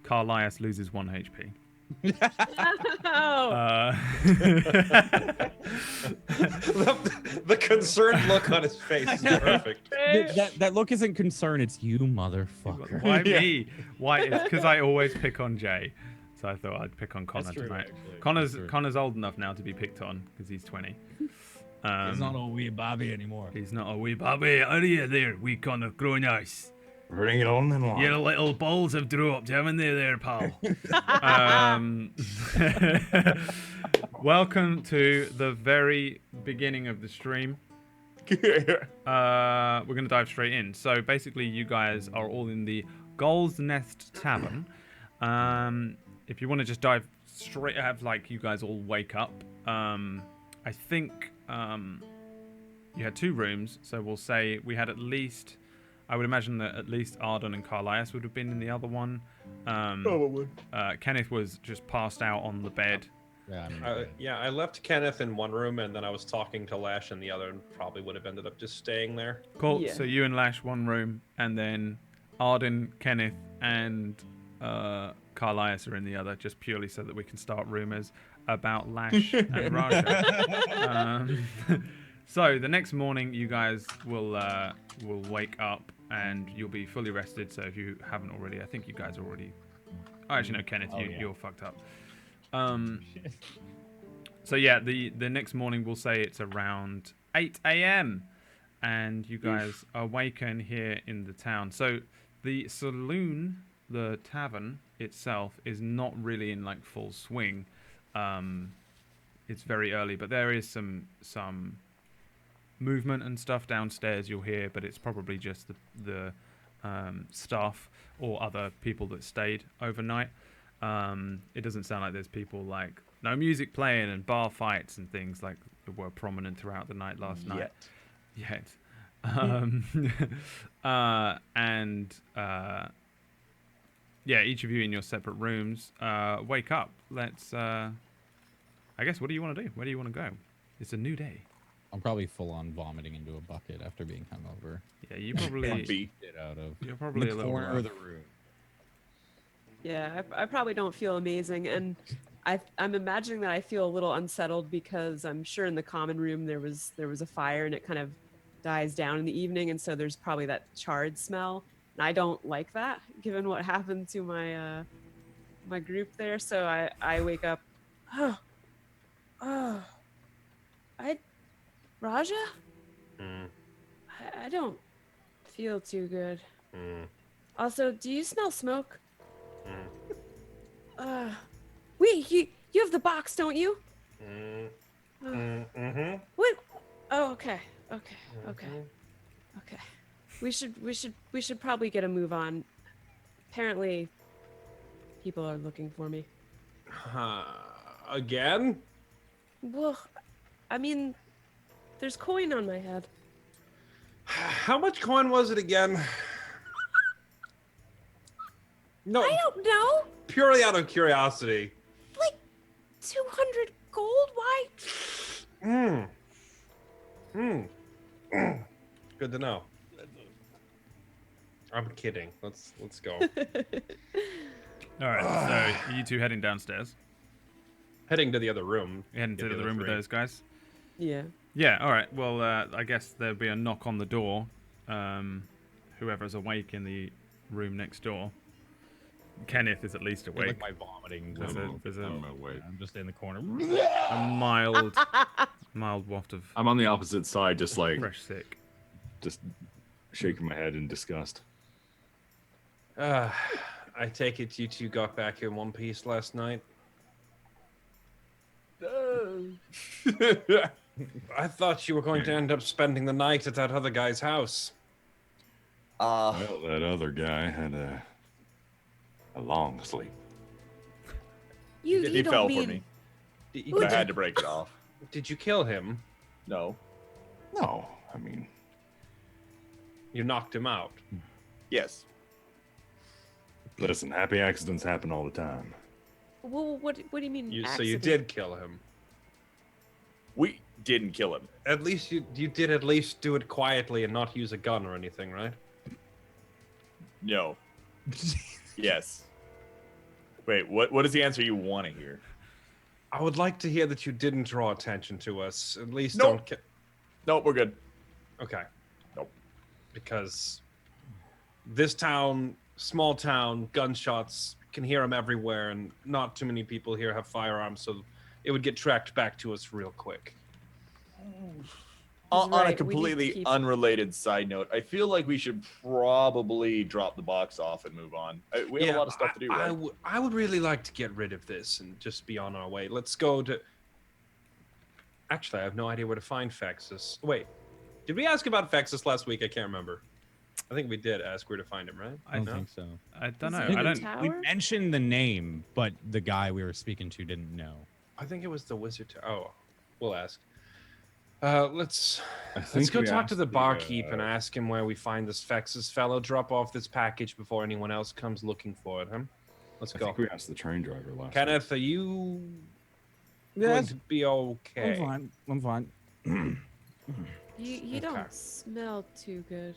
Carlias loses 1 HP. The concerned look on his face is perfect. That look isn't concern. It's you, motherfucker. Why me? Why? It's because I always pick on Jay. So I thought I'd pick on Connor tonight. Connor's old enough now to be picked on because he's 20. He's not a wee Bobby anymore. He's not a wee Bobby. Are you there, wee Connor Grown-ice? Bring it on then. Your little balls have dropped, haven't they there, pal? Welcome to the very beginning of the stream. We're going to dive straight in. So basically, you guys are all in the Gull's Nest Tavern. If you want to just dive straight, have like you guys all wake up. I think you had 2 rooms, so we'll say we had at least. I would imagine that at least Arden and Carlias would have been in the other one. Probably. Kenneth was just passed out on the bed. Yeah, I left Kenneth in one room, and then I was talking to Lash in the other, and probably would have ended up just staying there. Cool. Yeah. So you and Lash one room, and then Arden, Kenneth, and Carlias are in the other, just purely so that we can start rumors about Lash and Raja. So the next morning, you guys will wake up and you'll be fully rested. So if you haven't already, I think you guys are already. Oh, actually, no, Kenneth, you're fucked up. So yeah, the next morning we'll say it's around 8 a.m. and you guys awaken here in the town. So the saloon, the tavern itself, is not really in like full swing. It's very early, but there is some movement and stuff downstairs you'll hear, but it's probably just the staff or other people that stayed overnight. It doesn't sound like there's people like no music playing and bar fights and things like that were prominent throughout the night last night. Yet. Yeah, each of you in your separate rooms wake up. Let's I guess, what do you want to do? Where do you want to go? It's a new day. I'm probably full on vomiting into a bucket after being hungover. Yeah, you probably beat it out of. You're probably the a little corner rough. of the room. Yeah, I probably don't feel amazing, and I'm imagining that I feel a little unsettled because I'm sure in the common room there was a fire and it kind of dies down in the evening, and so there's probably that charred smell, and I don't like that given what happened to my my group there. So I wake up. Raja? I don't feel too good. Also, do you smell smoke? Wait, you have the box, don't you? What? Oh, okay. We should probably get a move on. Apparently, people are looking for me. Again? Well, I mean, there's coin on my head. How much coin was it again? No, I don't know. purely out of curiosity. Like 200 gold? Why? Good to know. I'm kidding. Let's go. All right, so you two heading downstairs. Heading to the other room. You're heading to the room with those guys. Yeah. Yeah, all right. Well, I guess there'll be a knock on the door. Whoever's awake in the room next door. Kenneth is at least awake. Like my vomiting. I'm just in the corner. A mild waft of I'm on the opposite side, just like fresh sick. just shaking my head in disgust. I take it you two got back in one piece last night. I thought you were going to end up spending the night at that other guy's house. Well, that other guy had a long sleep. You He don't fell mean... for me. Who I had to break it off. Did you kill him? No. No, I mean, You knocked him out. Yes. listen, happy accidents happen all the time. Well, what do you mean? So you accident? did kill him. We didn't kill him. At least you did at least do it quietly and not use a gun or anything, right? No. Yes. Wait, what is the answer you want to hear? I would like to hear that you didn't draw attention to us. At least Nope. don't. Nope, we're good. Okay. Nope. Because this town, small town, gunshots, can hear them everywhere, and not too many people here have firearms, so it would get tracked back to us real quick. On right, we a need to completely keep- unrelated side note, I feel like we should probably drop the box off and move on. We have a lot of stuff to do, right? I would really like to get rid of this and just be on our way. Let's go to... Actually, I have no idea where to find Fexus. Wait, did we ask about Fexus last week? I can't remember. I think we did ask where to find him, right? I don't think so. I don't Is know. it in I the don't. tower? We mentioned the name, but the guy we were speaking to didn't know. I think it was the wizard. Oh, we'll ask. Let's think go we talk to asked the the, barkeep and ask him where we find this Fexus fellow. Drop off this package before anyone else comes looking for it. Let's I go. think we asked the train driver last. Kenneth, are you going to be okay? I'm fine. You Okay. don't smell too good.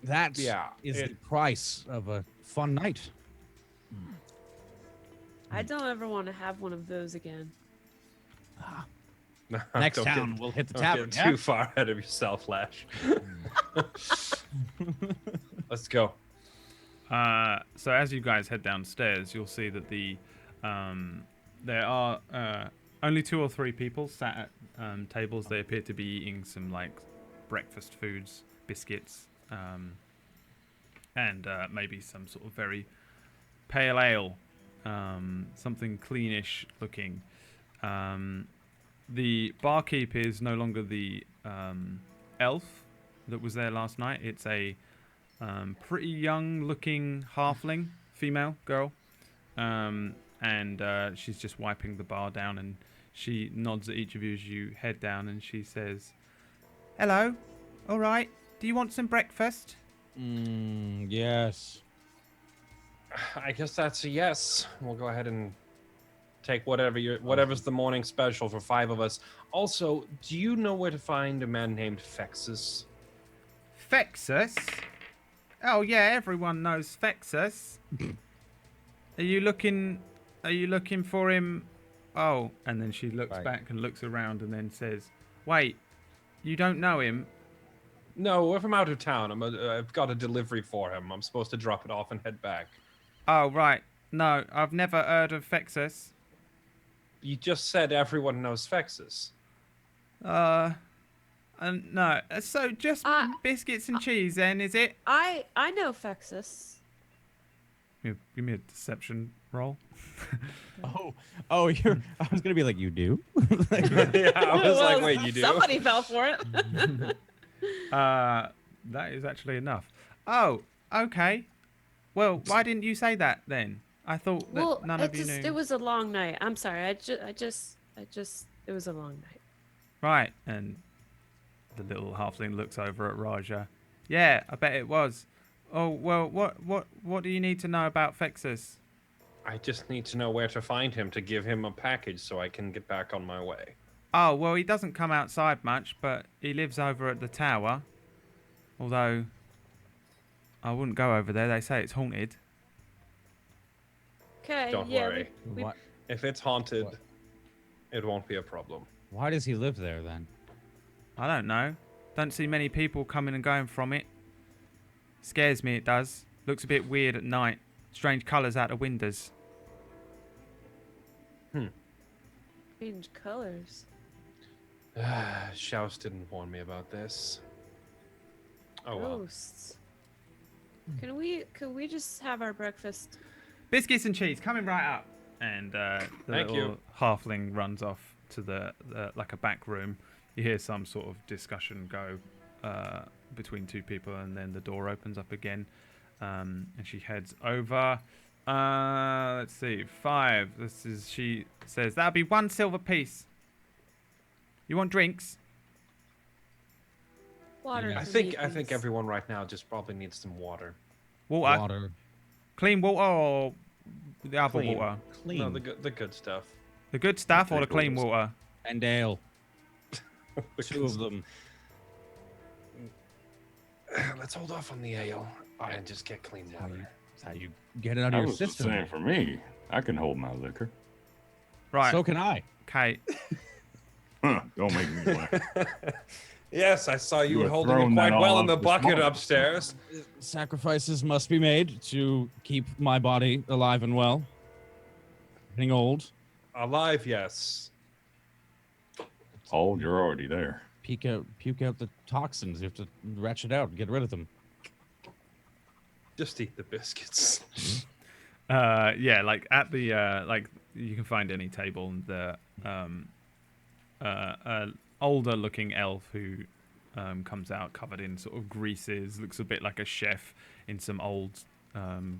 That Yeah, is it- the price of a fun night. I don't ever want to have one of those again. Next Don't town, get- we'll hit the don't tavern. get too far ahead of yourself, Lash. Let's go. So as you guys head downstairs, you'll see that there are only 2 or 3 people sat at tables. They appear to be eating some like breakfast foods, biscuits, and maybe some sort of very pale ale, something cleanish looking. The barkeep is no longer the elf that was there last night. It's a pretty young-looking halfling, female girl, and she's just wiping the bar down, and she nods at each of you as you head down, and she says, "Hello, all right. Do you want some breakfast?" Yes. I guess that's a yes. We'll go ahead and take whatever's the morning special for 5 of us. Also, do you know where to find a man named Fexus? Fexus? Oh yeah, everyone knows Fexus. Are you looking for him? Oh, and then she looks Right. back and looks around and then says, "Wait, you don't know him?" No, we're from out of town. I've got a delivery for him. I'm supposed to drop it off and head back. Oh right. No, I've never heard of Fexus. You just said everyone knows Fexus. No. So just biscuits and cheese then, is it? I know Fexus. Give me a deception roll. Oh, you're. I was gonna be like, you do. Yeah, I was like, wait, you do? Somebody fell for it. That is actually enough. Oh, okay. Well, why didn't you say that then? I thought that Well, none of you knew. it was a long night. I'm sorry. It was a long night. Right, and the little halfling looks over at Raja. Yeah, I bet it was. Oh well, what do you need to know about Fexus? I just need to know where to find him to give him a package so I can get back on my way. Oh well, he doesn't come outside much, but he lives over at the tower. Although I wouldn't go over there. They say it's haunted. Okay. Don't yeah, worry. we- What? If it's haunted, What? it won't be a problem. Why does he live there then? I don't know. Don't see many people coming and going from it. Scares me, it does. Looks a bit weird at night. Strange colours out the windows. Strange colors. Schaus didn't warn me about this. Oh well. Ghosts. Can we just have our breakfast? Biscuits and cheese, coming right up. And the Thank little you. halfling runs off to the like a back room. You hear some sort of discussion go between 2 people, and then the door opens up again, and she heads over. Let's see, 5. She says that'll be 1 silver piece. You want drinks? Water. Yeah. I for think me, I think please. everyone right now just probably needs some water. Water. Water. Clean water or the other Clean. water? Clean. No, the good stuff. The good stuff or the Take clean orders. water? And ale. 2 of them. Let's hold off on the ale and just get clean water. That's how you get it out I of your was just system. saying for me. I can hold my liquor. Right. So can I. Okay. Don't make me laugh. Yes, I saw you You were holding it throwing quite that well all in the up this bucket morning. upstairs. Sacrifices must be made to keep my body alive and well. Getting old. Alive, yes. Old, you're already there. Puke out the toxins. You have to retch it out and get rid of them. Just eat the biscuits. Yeah, like at the like you can find any table. The older looking elf who comes out covered in sort of greases, looks a bit like a chef in some old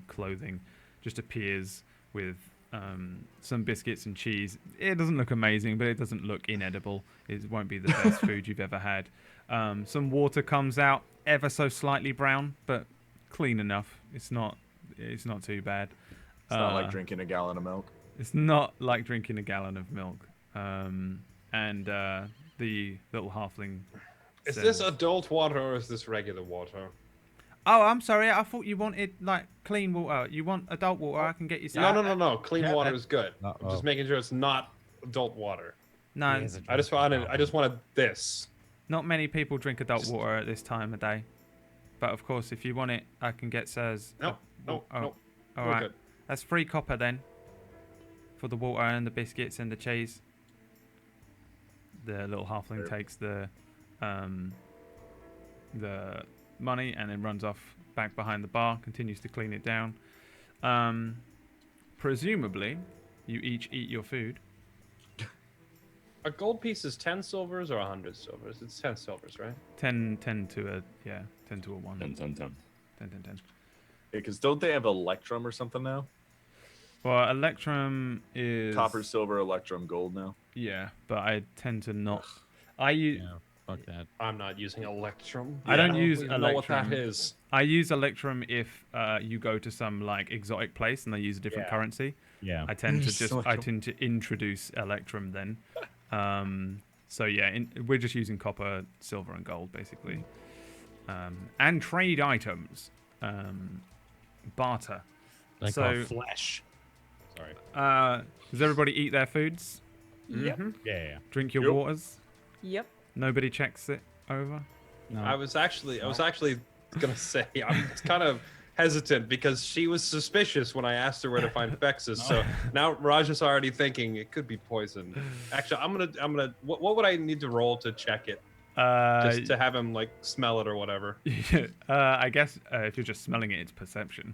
clothing, just appears with some biscuits and cheese. It doesn't look amazing, but it doesn't look inedible. It won't be the best food you've ever had. Some water comes out, ever so slightly brown, but clean enough. It's not too bad. It's not like drinking a gallon of milk. It's not like drinking a gallon of milk. And the little halfling Is says, this adult water or is this regular water? "Oh, I'm sorry. I thought you wanted like clean water. You want adult water? I can get you some." No. Clean Yeah, water that- is good. I'm Uh-oh. just making sure it's not adult water. No, He has a I just wanted this. not many people drink adult water at this time of day. But of course, if you want it, I can get Sirs. No. All We're right. good. That's free copper then. For the water and the biscuits and the cheese. The little halfling Sure. takes the money and then runs off back behind the bar, continues to clean it down. Presumably, you each eat your food. A gold piece is 10 silvers or 100 silvers? It's 10 silvers, right? 10 to a 1. 10. 10. Because don't they have Electrum or something now? Well, Electrum is Copper, silver, Electrum, gold now. Yeah, but I tend to not. I use Yeah, fuck that. I'm not using Electrum. I don't I use even know what that Electrum. is. I use Electrum if you go to some like exotic place and they use a different Yeah. currency. Yeah. I tend to Use I Electrum. tend to introduce Electrum then. So yeah, we're just using copper, silver, and gold basically, and trade items, barter. Like So- our flesh. Sorry. Does everybody eat their foods? Yeah, yeah. Drink your Yep. waters? Yep. Nobody checks it over? No. I was actually gonna say I'm kind of hesitant because she was suspicious when I asked her where to find Fexus. So now Raj is already thinking it could be poison. Actually, I'm gonna. What would I need to roll to check it? Just to have him like smell it or whatever. I guess if you're just smelling it, it's perception.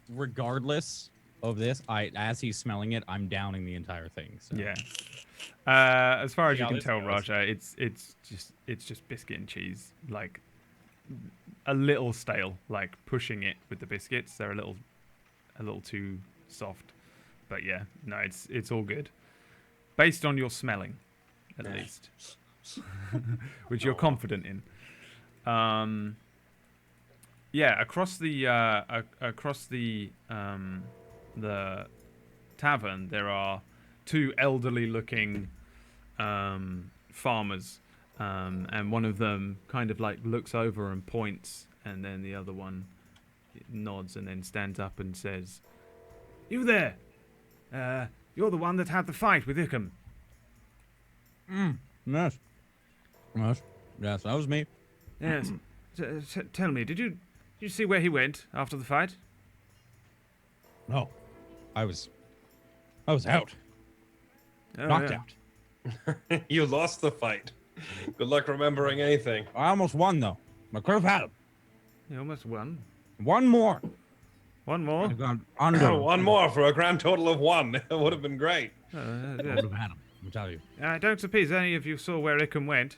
Regardless of this, as he's smelling it, I'm downing the entire thing. So. Yeah. As far as See you how can this tell, goes. Raja, it's just biscuit and cheese, like a little stale. Like pushing it with the biscuits, they're a little too soft. But yeah, no, it's all good, based on your smelling, at Yeah. least, which you're confident in. Yeah, across the tavern, there are two elderly-looking farmers, and one of them kind of like looks over and points, and then the other one nods and then stands up and says, "You there? You're the one that had the fight with Ickham." Yes. Yes, that was me. Yes. Tell me, did you see where he went after the fight? No. I was out. Oh, Knocked yeah. out. You lost the fight. Good luck remembering anything. I almost won, though. I could have had him. You almost won. One more. One more. I've gone under. One more for a grand total of 1. It would have been great. I would have had him. I'll tell you. I don't suppose any of you saw where Ickham went.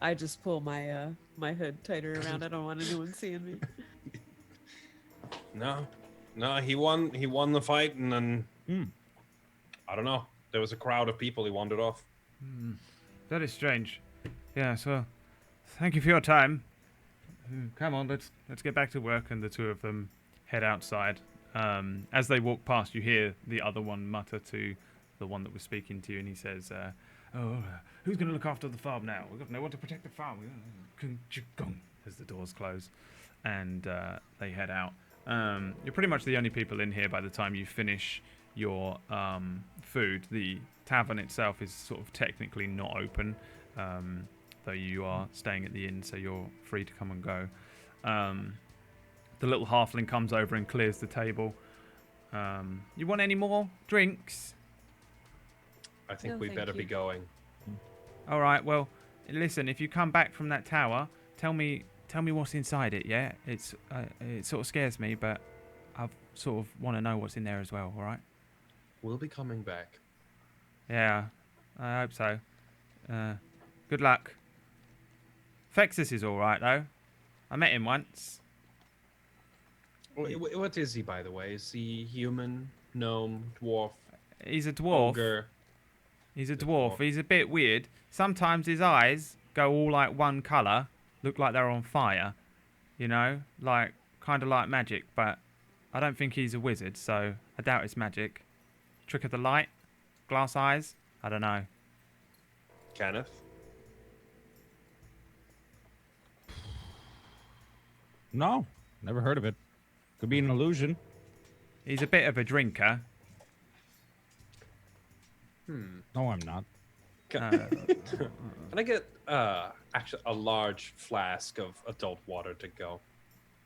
I just pull my my hood tighter around. I don't want anyone seeing me. No, he won the fight, and then I don't know. There was a crowd of people. He wandered off. That is strange. Yeah, so thank you for your time. Come on, let's get back to work. And the two of them head outside. As they walk past, you hear the other one mutter to the one that was speaking to you, and he says, who's going to look after the farm now? We've got no one to protect the farm. As the doors close, and they head out. You're pretty much the only people in here by the time you finish your food. The tavern itself is sort of technically not open, though you are staying at the inn, so you're free to come and go. The little halfling comes over and clears the table. You want any more drinks? I think No, we thank better be you. going. All right. Well, listen. If you come back from that tower, tell me what's inside it. Yeah, it sort of scares me, but I sort of want to know what's in there as well. All right. We'll be coming back. Yeah, I hope so. Good luck. Fexus is all right though. I met him once. What is he, by the way? Is he human, gnome, dwarf, He's a dwarf. ogre? He's a The dwarf. dwarf. He's a bit weird. Sometimes his eyes go all like one colour, look like they're on fire. You know, like kind of like magic. But I don't think he's a wizard, so I doubt it's magic. Trick of the light, glass eyes. I don't know. Kenneth? No, never heard of it. Could be an illusion. He's a bit of a drinker. No, I'm not. Can I get actually a large flask of adult water to go?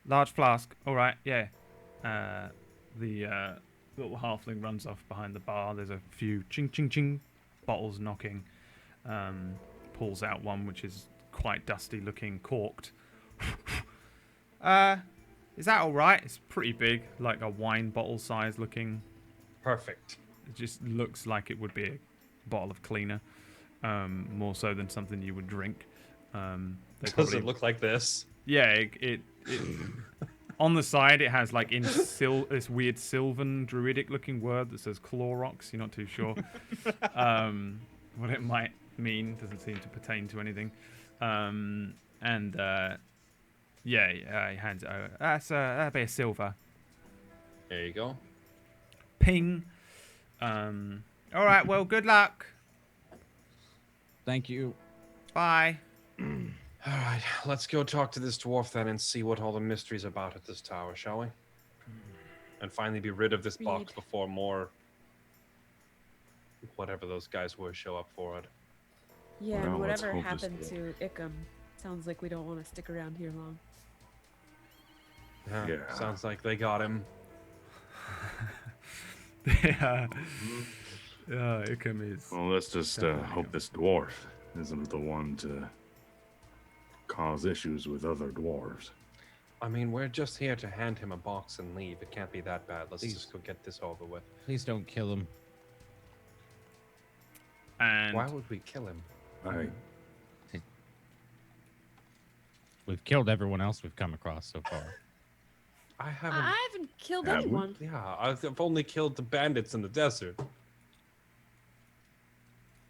Large flask. All right, yeah. The little halfling runs off behind the bar. There's a few ching ching ching bottles knocking. Pulls out one which is quite dusty looking, corked. Is that all right? It's pretty big, like a wine bottle size looking. Perfect. It just looks like it would be a bottle of cleaner, more so than something you would drink. They Does probably- it look like this? Yeah, it on the side it has like in this weird sylvan druidic looking word that says Clorox. You're not too sure what it might mean. Doesn't seem to pertain to anything. He hands it over. That'd be a silver. There you go. Ping. All right. Well, good luck. Thank you. Bye. All right, let's go talk to this dwarf then and see what all the mystery's about at this tower, shall we? And finally be rid of this box Agreed. before more whatever those guys were show up for it. Yeah, Well, and let's whatever hope this happened goes. to Ickham, sounds like we don't want to stick around here long. Yeah. Sounds like they got him. Yeah. Ickham is. Well, let's just Definitely hope go. this dwarf isn't the one to cause issues with other dwarves. I mean, we're just here to hand him a box and leave. It can't be that bad. Let's Please. just go get this over with. Please don't kill him. And Why would we kill him? I We've killed everyone else we've come across so far. I haven't. I haven't killed Have we? anyone. Yeah, I've only killed the bandits in the desert.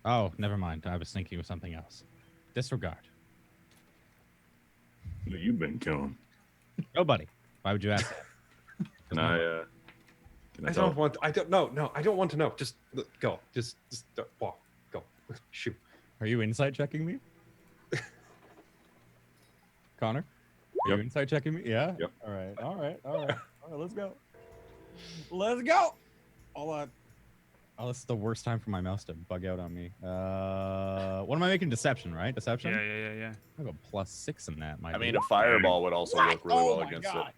Oh, never mind. I was thinking of something else. Disregard. Who you've been killing. Nobody. Why would you ask that? Can I? Can I I tell? don't want. I don't. No. I don't want to know. Just go. Just walk. Go. Shoot. Are you insight checking me? Connor? Are Yep. you insight checking me? Yeah? Yep. All right. All right, let's go. Let's go. Hold on. Oh, this is the worst time for my mouse to bug out on me. What am I making? Deception, right? Deception? yeah. I have a +6 in that. I mean, a fireball would also work really well my against God. it.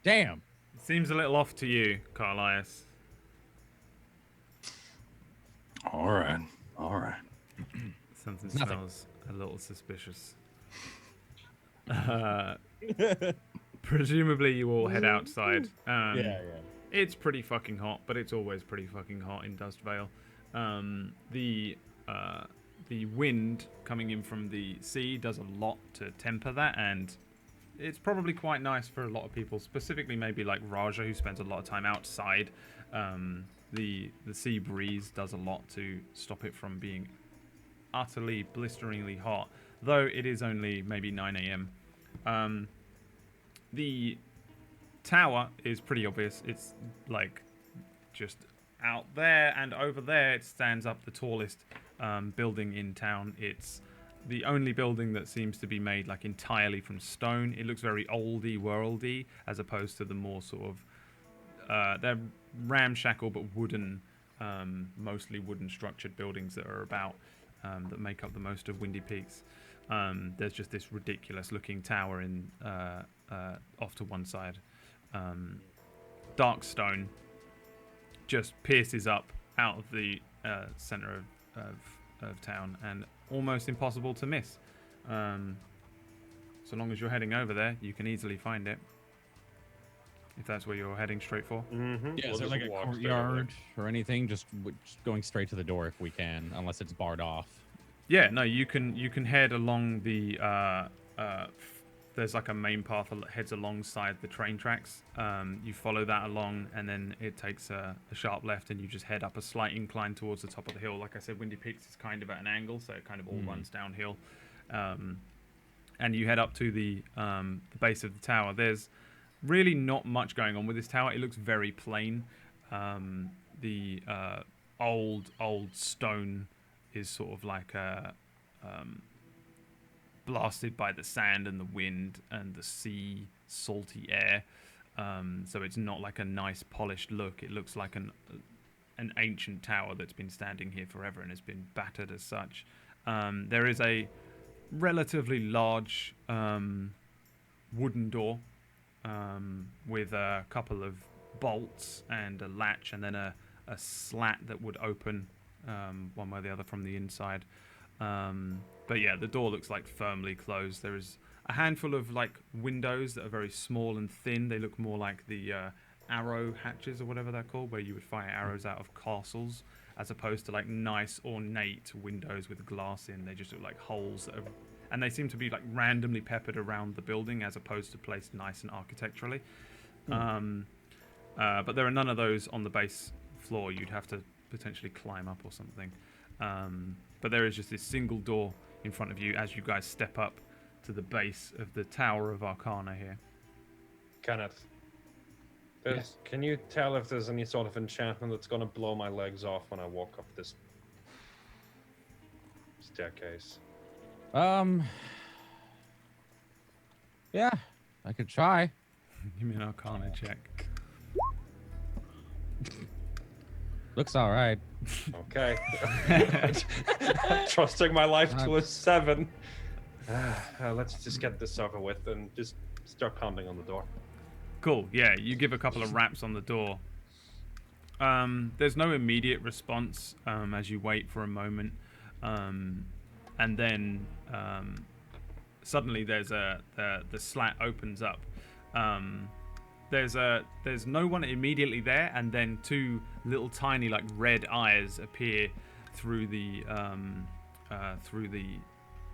Damn. Seems a little off to you, Carlias. All right. Something Nothing. smells a little suspicious. Presumably you all head outside. Yeah. It's pretty fucking hot, but it's always pretty fucking hot in Dust Vale. The wind coming in from the sea does a lot to temper that, and it's probably quite nice for a lot of people, specifically maybe like Raja, who spends a lot of time outside. The sea breeze does a lot to stop it from being utterly blisteringly hot, though it is only maybe 9 a.m. The tower is pretty obvious. It's like just out there, and over there it stands up the tallest building in town. It's the only building that seems to be made like entirely from stone. It looks very oldie worldy, as opposed to the more sort of they're ramshackle but wooden, mostly wooden structured buildings that are about that make up the most of Windy Peaks. There's just this ridiculous looking tower in off to one side. Dark stone just pierces up out of the center of town and almost impossible to miss. So long as you're heading over there, you can easily find it. If that's where you're heading straight for. Mm-hmm. Yeah, is there like a courtyard or anything? Just going straight to the door if we can, unless it's barred off. Yeah, no, you can head along the there's like a main path that heads alongside the train tracks. You follow that along, and then it takes a sharp left, and you just head up a slight incline towards the top of the hill. Like I said, Windy Peaks is kind of at an angle, so it kind of all runs downhill. And you head up to the base of the tower. There's really not much going on with this tower. It looks very plain. The old stone is sort of like blasted by the sand and the wind and the sea, salty air. So it's not like a nice polished look. It looks like an ancient tower that's been standing here forever and has been battered as such. There is a relatively large wooden door with a couple of bolts and a latch, and then a slat that would open one way or the other from the inside. But yeah, the door looks like firmly closed. There is a handful of like windows that are very small and thin. They look more like the arrow hatches or whatever they're called, where you would fire arrows out of castles, as opposed to like nice ornate windows with glass in. They just look like holes that are, and they seem to be like randomly peppered around the building as opposed to placed nice and architecturally. But there are none of those on the base floor. You'd have to potentially climb up or something. But there is just this single door in front of you as you guys step up to the base of the Tower of Arcana here. Kenneth, can you tell if there's any sort of enchantment that's going to blow my legs off when I walk up this staircase? Yeah, I could try. Give me an Arcana check. Looks all right. Okay. Trusting my life to a 7. Let's just get this over with and just start pounding on the door. Cool. Yeah, you give a couple of raps on the door. There's no immediate response as you wait for a moment, and then suddenly there's the slat opens up. There's no one immediately there, and then 2 little tiny like red eyes appear through the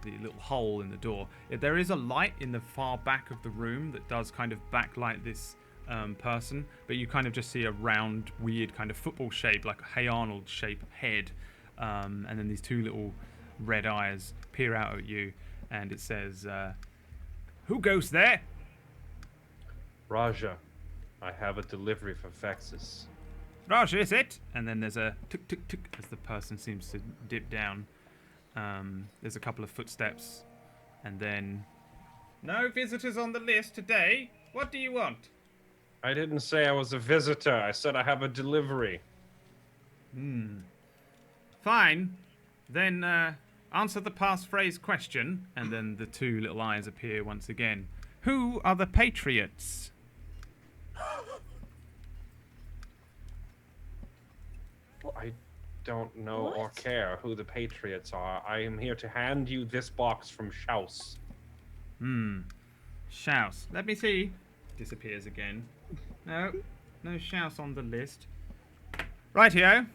little hole in the door. There is a light in the far back of the room that does kind of backlight this person, but you kind of just see a round, weird kind of football shape, like a Hey Arnold shape head, and then these 2 little red eyes peer out at you, and it says, "Who goes there?" Raja, I have a delivery for Vexus. Raja, is it? And then there's a tick, tick, tick as the person seems to dip down. There's a couple of footsteps, and then... No visitors on the list today. What do you want? I didn't say I was a visitor. I said I have a delivery. Fine. Then answer the passphrase question, and then the 2 little eyes appear once again. Who are the Patriots? I don't know or care who the Patriots are. I am here to hand you this box from Schaus. Schaus. Let me see. Disappears again. No Schaus on the list. Rightio.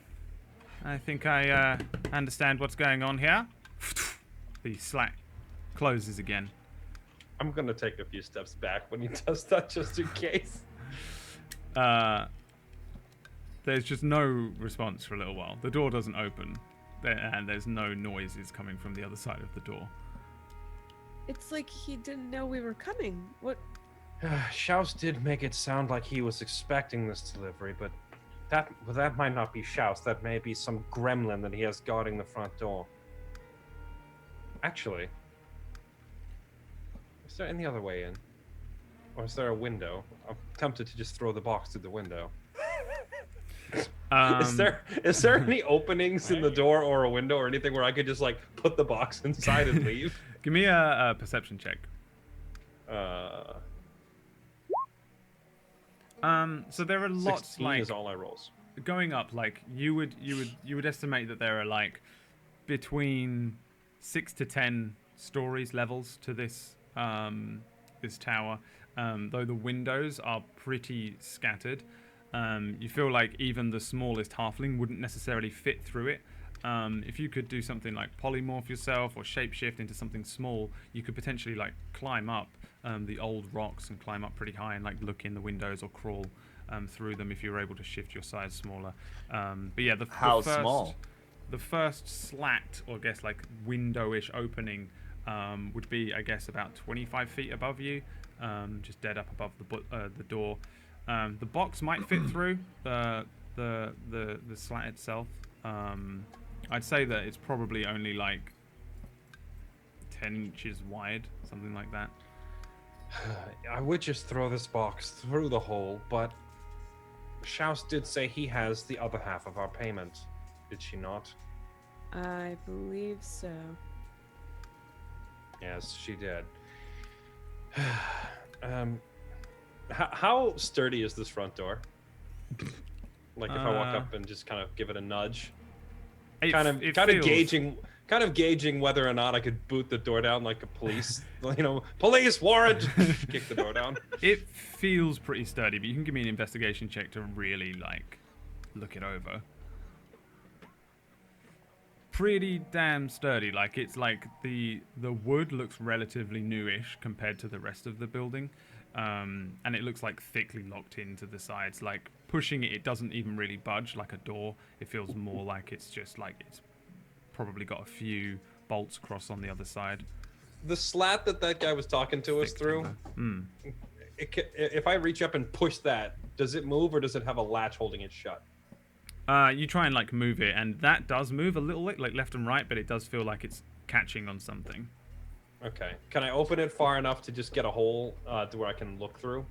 I think I understand what's going on here. The slat closes again. I'm gonna take a few steps back when he does that, just in case. There's just no response for a little while. The door doesn't open, and there's no noises coming from the other side of the door. It's like he didn't know we were coming. What? Schaus did make it sound like he was expecting this delivery, but that might not be Schaus. That may be some gremlin that he has guarding the front door. Actually, is there any other way in? Or is there a window? I'm tempted to just throw the box through the window. Is there any openings in the door or a window or anything where I could just like put the box inside and leave? Give me a perception check. So there are lots 16 like is all I rolls. going up. Like you would estimate that there are like between 6 to 10 stories levels to this this tower. Though the windows are pretty scattered. You feel like even the smallest halfling wouldn't necessarily fit through it. If you could do something like polymorph yourself or shapeshift into something small, you could potentially like climb up the old rocks and climb up pretty high and like look in the windows or crawl through them if you were able to shift your size smaller. But yeah, How small? The first slat, or I guess like window-ish opening, would be I guess about 25 feet above you, just dead up above the door. The box might fit through the slat itself. I'd say that it's probably only like 10 inches wide, something like that. I would just throw this box through the hole, but Schaus did say he has the other half of our payment. Did she not? I believe so. Yes, she did. How sturdy is this front door? Like if I walk up and just kind of give it a nudge, kind of gauging whether or not I could boot the door down like a police, police warrant, kick the door down. It feels pretty sturdy, but you can give me an investigation check to really like look it over. Pretty damn sturdy. Like it's like the wood looks relatively newish compared to the rest of the building. And it looks like thickly locked into the sides. Like pushing it doesn't even really budge like a door. It feels more like it's just like it's probably got a few bolts across on the other side. The slat that guy was talking to us through, if I reach up and push that, does it move or does it have a latch holding it shut? You try and like move it, and that does move a little bit, like left and right, but it does feel like it's catching on something. Okay. Can I open it far enough to just get a hole to where I can look through?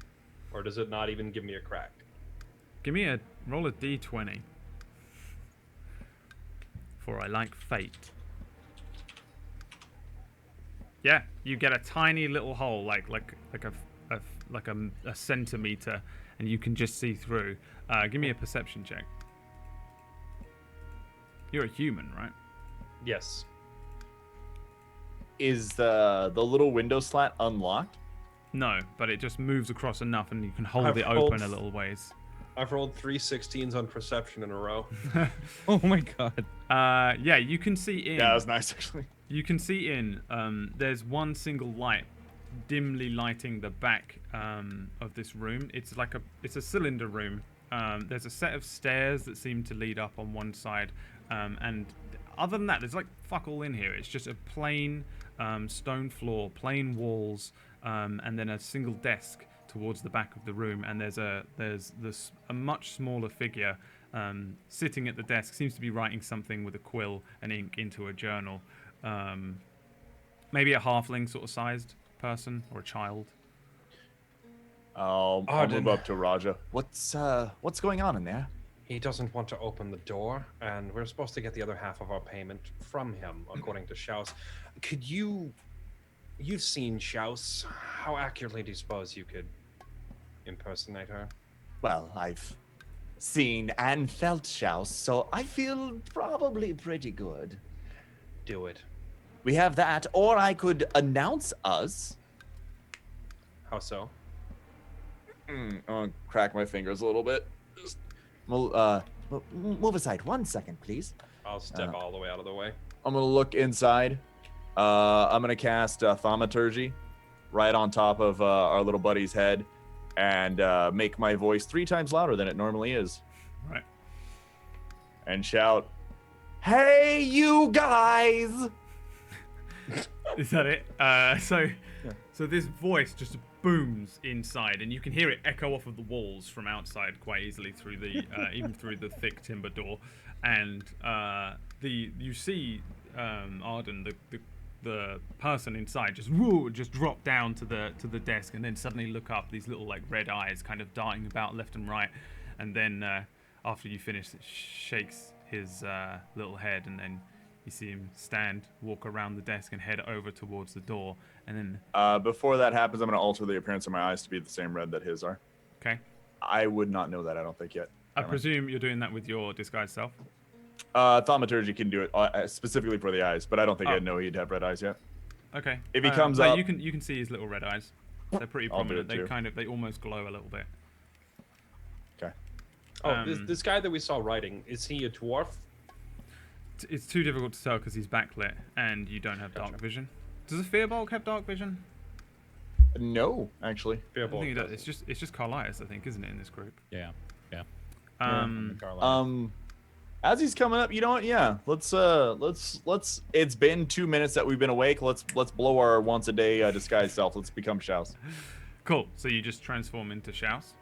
Or does it not even give me a crack? Roll a d20. For I like fate. Yeah, you get a tiny little hole, like a centimeter, and you can just see through. Give me a perception check. You're a human, right? Yes. Is the little window slat unlocked? No, but it just moves across enough and you can hold it open a little ways. I've rolled 3 16s on perception in a row. Oh my god. Yeah, you can see in. Yeah, that was nice actually. You can see in. There's one single light dimly lighting the back of this room. It's a cylinder room. There's a set of stairs that seem to lead up on one side, and other than that, there's like fuck all in here. It's just a plain stone floor, plain walls, and then a single desk towards the back of the room. And there's a much smaller figure sitting at the desk. Seems to be writing something with a quill and ink into a journal. Maybe a halfling sort of sized person or a child. I'll move up to Raja. What's going on in there? He doesn't want to open the door, and we're supposed to get the other half of our payment from him, according to Schaus. You've seen Schaus. How accurately do you suppose you could impersonate her? Well, I've seen and felt Schaus, so I feel probably pretty good. Do it. We have that, or I could announce us. How so? I'll crack my fingers a little bit. Move aside 1 second, please. I'll step all the way out of the way. I'm gonna look inside. I'm gonna cast Thaumaturgy right on top of our little buddy's head, and make my voice 3 times louder than it normally is. Right. And shout, "Hey, you guys!" Is that it? So this voice just booms inside, and you can hear it echo off of the walls from outside quite easily through the even through the thick timber door. And you see Arden, the the person inside just drop down to the desk, and then suddenly look up. These little like red eyes kind of darting about left and right, and then after you finish, it shakes his little head, and then you see him walk around the desk, and head over towards the door, and then. Before that happens, I'm gonna alter the appearance of my eyes to be the same red that his are. Okay. I would not know that. I don't think yet. I presume you're doing that with your disguised self. Thaumaturgy can do it specifically for the eyes, but I don't think I'd know he'd have red eyes yet. Okay. If he comes up, you can see his little red eyes. They're pretty I'll do prominent. it too. They almost glow a little bit. Okay. Oh, this guy that we saw writing, is he a dwarf? It's too difficult to tell because he's backlit and you don't have dark vision. Does a Fearbulk have dark vision? No, actually. I think he does. It's just Carlias, I think, isn't it, in this group? Yeah. As he's coming up, you know what? Yeah, let's. It's been 2 minutes that we've been awake. Let's blow our once a day disguise self. Let's become Shouse. Cool. So you just transform into Shouse.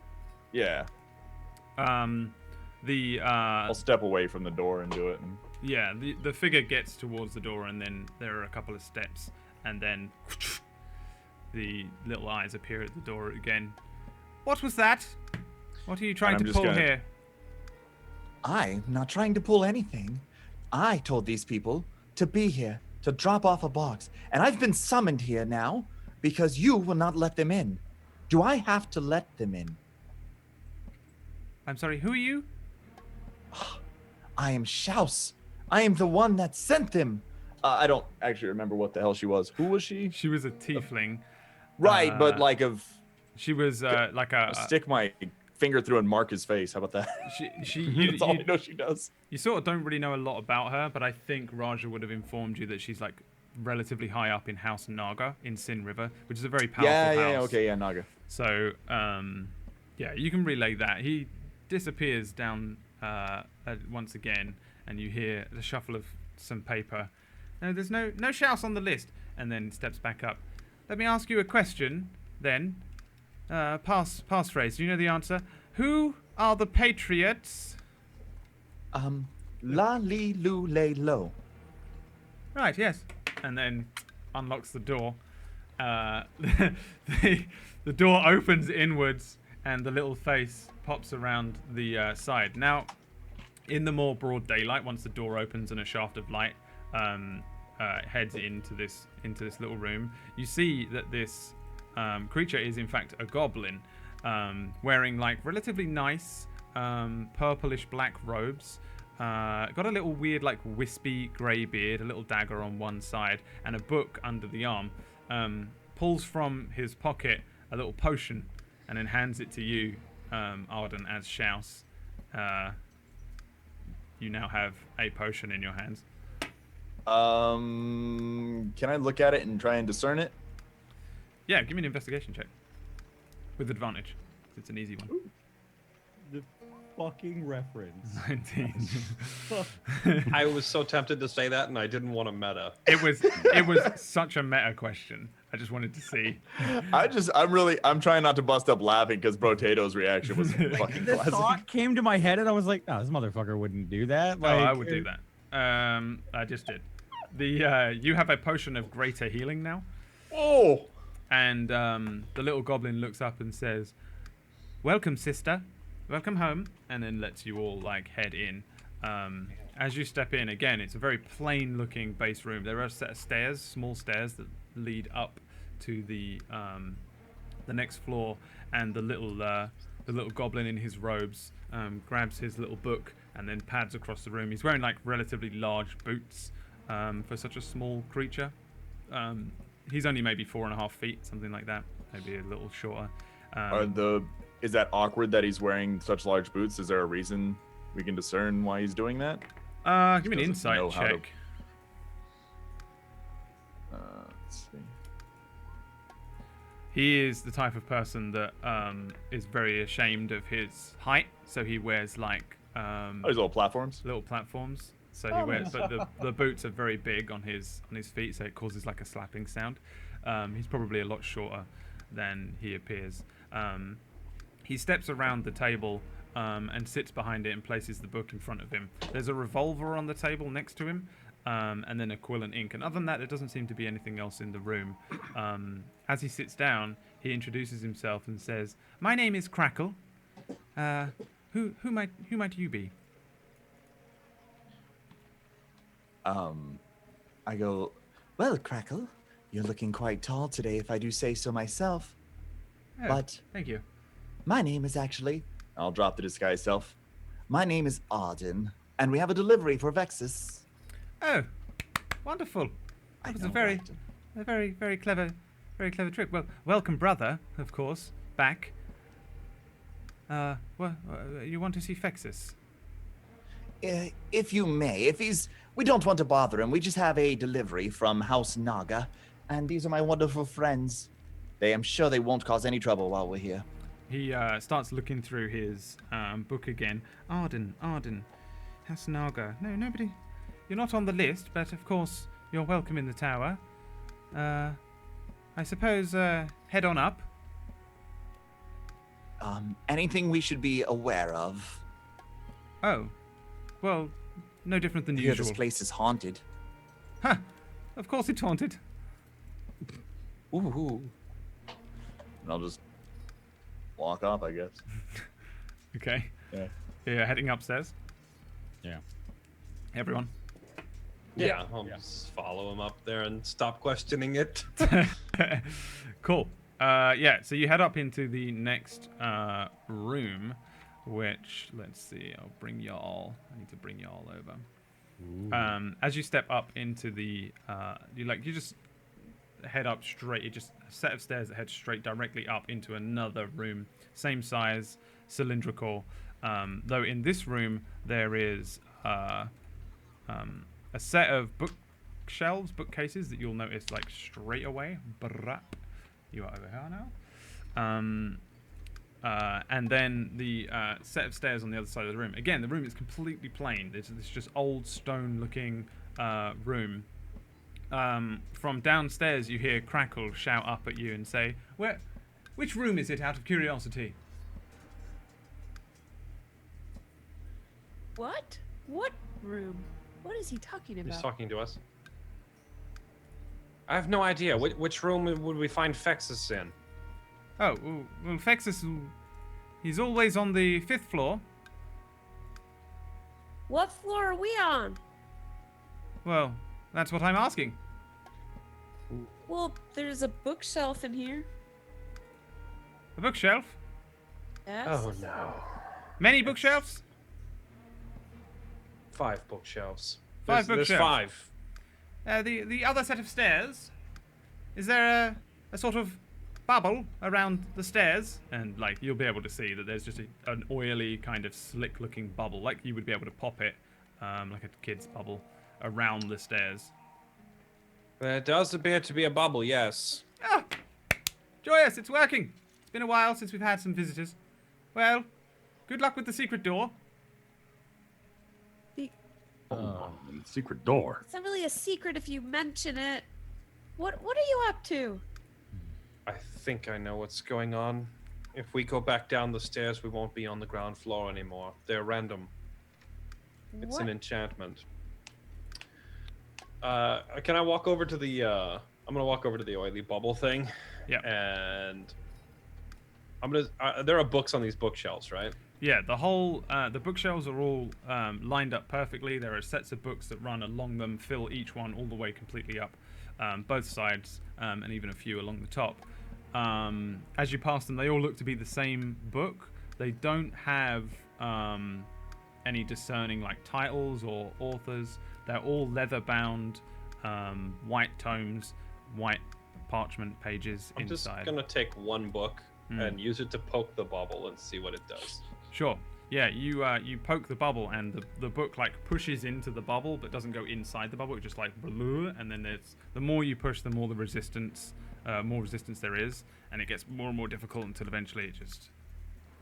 Yeah. I'll step away from the door and do it. Yeah, the figure gets towards the door, and then there are a couple of steps, and then the little eyes appear at the door again. What was that? What are you trying to pull here? I'm not trying to pull anything. I told these people to be here, to drop off a box, and I've been summoned here now because you will not let them in. Do I have to let them in? I'm sorry, who are you? I am Shouse. I am the one that sent them. I don't actually remember what the hell she was. Who was she? She was a tiefling. Right, but like she was like a stick my finger through and mark his face. How about that? That's all I know she does. You sort of don't really know a lot about her, but I think Raja would have informed you that she's like relatively high up in House Naga in Sin River, which is a very powerful house. Yeah, okay, yeah, Naga. So, yeah, you can relay that. He disappears down once again, and you hear the shuffle of some paper. No, there's no Shouse on the list, and then steps back up. Let me ask you a question, then. Passphrase. Do you know the answer? Who are the Patriots? La li lu lay lo. Right. Yes. And then unlocks the door. The door opens inwards, and the little face pops around the side. Now, in the more broad daylight, once the door opens and a shaft of light heads into this little room, you see that this creature is in fact a goblin, wearing like relatively nice purplish black robes. Got a little weird like wispy grey beard, a little dagger on one side, and a book under the arm. Pulls from his pocket a little potion and then hands it to you, Arden, as Shouse. You now have a potion in your hands. Can I look at it and try and discern it? Yeah, give me an investigation check. With advantage. It's an easy one. The fucking reference. 19. I was so tempted to say that, and I didn't want to meta. It was such a meta question. I just wanted to see. I'm trying not to bust up laughing because Brotato's reaction was fucking The classic. thought came to my head, and I was like, "No, this motherfucker wouldn't do that." Oh, I would do that. I just did. You have a potion of greater healing now. Oh! And the little goblin looks up and says, "Welcome, sister. Welcome home." And then lets you all like head in. As you step in, again, it's a very plain-looking base room. There are a set of stairs, small stairs that lead up to the next floor. And the little goblin in his robes grabs his little book and then pads across the room. He's wearing like relatively large boots for such a small creature. He's only maybe 4.5 feet, something like that. Maybe a little shorter. Is that awkward that he's wearing such large boots? Is there a reason we can discern why he's doing that? Give me an insight check. Let's see. He is the type of person that is very ashamed of his height, so he wears like his little platforms. Little platforms. So he wears, but the boots are very big on his feet, so it causes like a slapping sound. He's probably a lot shorter than he appears. He steps around the table and sits behind it and places the book in front of him. There's a revolver on the table next to him, and then a quill and ink. And other than that, there doesn't seem to be anything else in the room. As he sits down, he introduces himself and says, "My name is Crackle. Who might you be?" I go, "Well, Crackle, you're looking quite tall today, if I do say so myself. Oh, But thank you. my name is actually," I'll drop the disguise self. "My name is Arden, and we have a delivery for Vexus." Oh, wonderful. I That was know, a right? very clever trick. Well, welcome, brother, of course, back. You want to see Fexus? If you may, we don't want to bother him. We just have a delivery from House Naga, and these are my wonderful friends. I'm sure they won't cause any trouble while we're here. He starts looking through his book again. Arden, House Naga. No, nobody. You're not on the list, but of course you're welcome in the tower. I suppose head on up. Anything we should be aware of? Oh, well, no different than I hear usual. this place is haunted. Huh? Of course it's haunted. Ooh. And I'll just walk off, I guess. Okay. Yeah. Yeah, heading upstairs. Yeah. Everyone. Yeah, I'll just follow him up there and stop questioning it. Cool. Yeah, so you head up into the next room, which, let's see, I'll bring y'all. I need to bring y'all over. As you step up into the, you just head up straight. It's just a set of stairs that head straight directly up into another room, same size, cylindrical. Though in this room there is a set of bookcases that you'll notice like straight away. Brap. You are over here now. And then the set of stairs on the other side of the room. Again, the room is completely plain. It's just old stone-looking room. From downstairs, you hear Crackle shout up at you and say, which room is it, out of curiosity?" What? What room? What is he talking about? He's talking to us. I have no idea. Which room would we find Fexus in? Oh, well, Fexus, he's always on the 5th floor. What floor are we on? Well, that's what I'm asking. Well, there's a bookshelf in here. A bookshelf? Yes. Oh no. Many bookshelves? 5 bookshelves. Five There's bookshelves. 5. The other set of stairs? Is there a sort of bubble around the stairs? And, like, you'll be able to see that there's just an oily, kind of slick-looking bubble. Like, you would be able to pop it, like a kid's bubble, around the stairs. There does appear to be a bubble, yes. Ah! Joyous, it's working! It's been a while since we've had some visitors. Well, good luck with the secret door. Secret door. It's not really a secret if you mention it. What are you up to? I think I know what's going on. If we go back down the stairs, we won't be on the ground floor anymore. They're random. It's an enchantment. Can I walk over to the I'm gonna walk over to the oily bubble thing. Yeah. And I'm gonna there are books on these bookshelves, right? Yeah, the bookshelves are all lined up perfectly. There are sets of books that run along them, fill each one all the way completely up, both sides, and even a few along the top. As you pass them, they all look to be the same book. They don't have any discerning like titles or authors. They're all leather-bound, white tomes, white parchment pages I'm inside. just gonna take one book and use it to poke the bubble and see what it does. Sure. Yeah, you poke the bubble and the book like pushes into the bubble but doesn't go inside the bubble. It just like and then the more you push, the more resistance there is, and it gets more and more difficult until eventually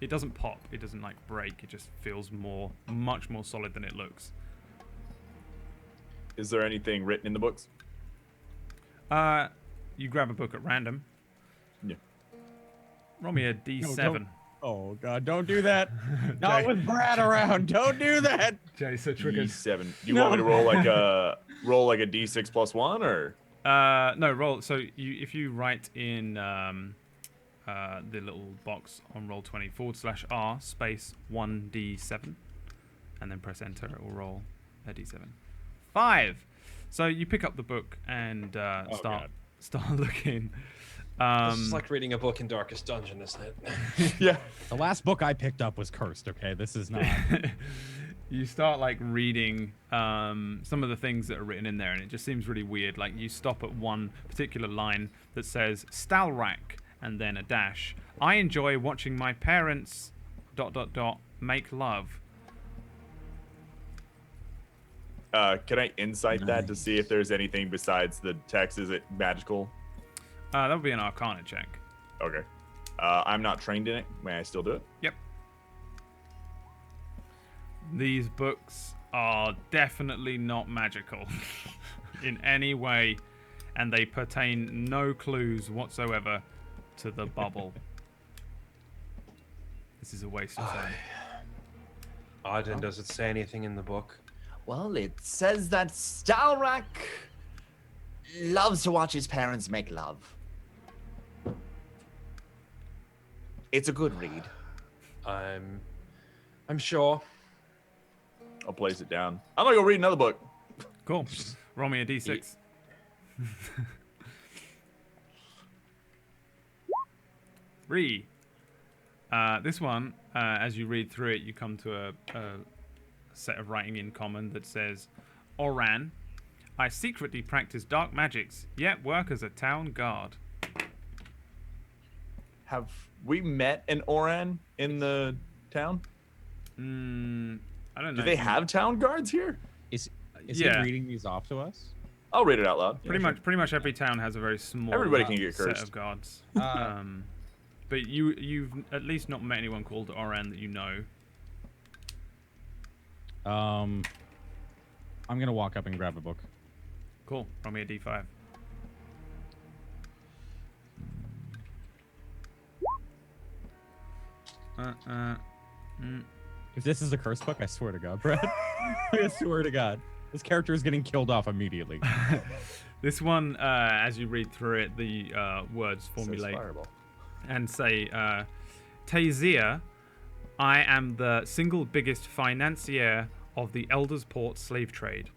it doesn't pop. It doesn't like break. It just feels much more solid than it looks. Is there anything written in the books? You grab a book at random. Yeah. Roll me a D7. Oh God! Don't do that. Not with Brad around. Don't do that. Jay, so triggers. D7. Do you want me to roll like a D6 plus 1 or? No, roll. So if you write in the little box on roll20 /R space 1d7, and then press enter, it will roll a d7. 5. So you pick up the book and start looking. This is like reading a book in Darkest Dungeon, isn't it? Yeah. The last book I picked up was cursed. Okay, this is not. You start like reading some of the things that are written in there, and it just seems really weird. Like you stop at one particular line that says Stalrak and then a dash. I enjoy watching my parents ... make love. Can I insight that to see if there's anything besides the text? Is it magical? That would be an Arcana check. Okay. I'm not trained in it. May I still do it? Yep. These books are definitely not magical in any way, and they pertain no clues whatsoever to the bubble. This is a waste of time. Arden, does it say anything in the book? Well, it says that Stalrak loves to watch his parents make love. It's a good read. I'm sure. I'll place it down. I'm gonna go read another book. Cool. Roll me a d6. Three. This one, as you read through it, you come to a set of writing in common that says, Oran, I secretly practice dark magics, yet work as a town guard. Have we met an Oran in the town? I don't know. Do they have town guards here? Is Yeah. he reading these off to us? I'll read it out loud. Pretty much every town has a very small Everybody can get set cursed. of guards. But you've at least not met anyone called Oran that you know. I'm gonna walk up and grab a book. Cool. Roll me a d5. If this is a curse book, I swear to God, Brad. I swear to God, this character is getting killed off immediately. This one, as you read through it, the words formulate and say, Taizia, I am the single biggest financier of the Elders Port slave trade.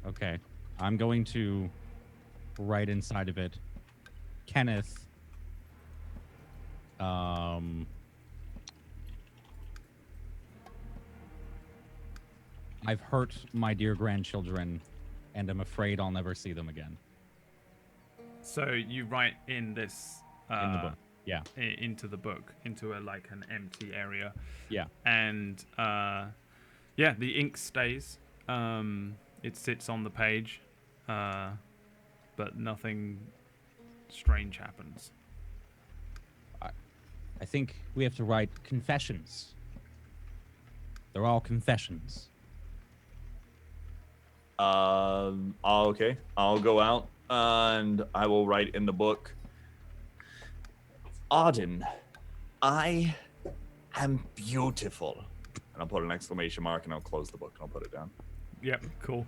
Okay, I'm going to write inside of it, Kenneth. I've hurt my dear grandchildren, and I'm afraid I'll never see them again. So you write in this In the book, yeah. into the book, into like an empty area. Yeah. And yeah, the ink stays. It sits on the page, but nothing strange happens. I think we have to write confessions. They're all confessions. Okay. I'll go out and I will write in the book. Arden, I am beautiful. And I'll put an exclamation mark and I'll close the book and I'll put it down. Yep, cool.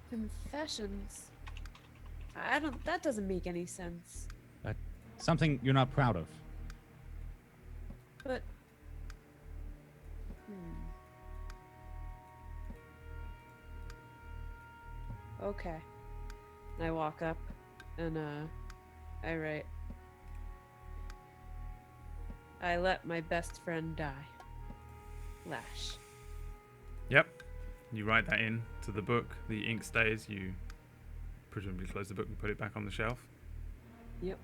Confessions. That doesn't make any sense. Something you're not proud of. But. Okay. I walk up and I write. I let my best friend die. Lash. Yep. You write that in to the book. The ink stays. You presumably close the book and put it back on the shelf. Yep.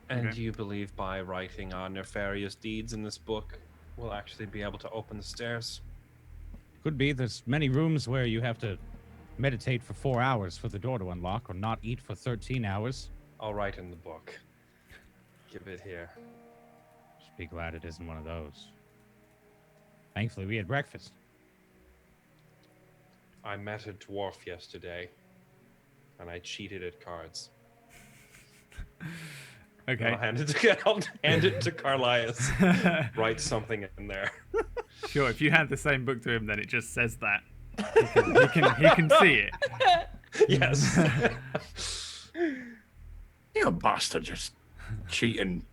And Okay. do you believe by writing our nefarious deeds in this book, we'll actually be able to open the stairs? Could be. There's many rooms where you have to meditate for 4 hours for the door to unlock, or not eat for 13 hours. I'll write in the book. Give it here. Just be glad it isn't one of those. Thankfully, we had breakfast. I met a dwarf yesterday, and I cheated at cards. Okay. I'll hand it to Carlias. Write something in there. Sure. If you hand the same book to him, then it just says that. He can see it. Yes. You bastard, just cheating.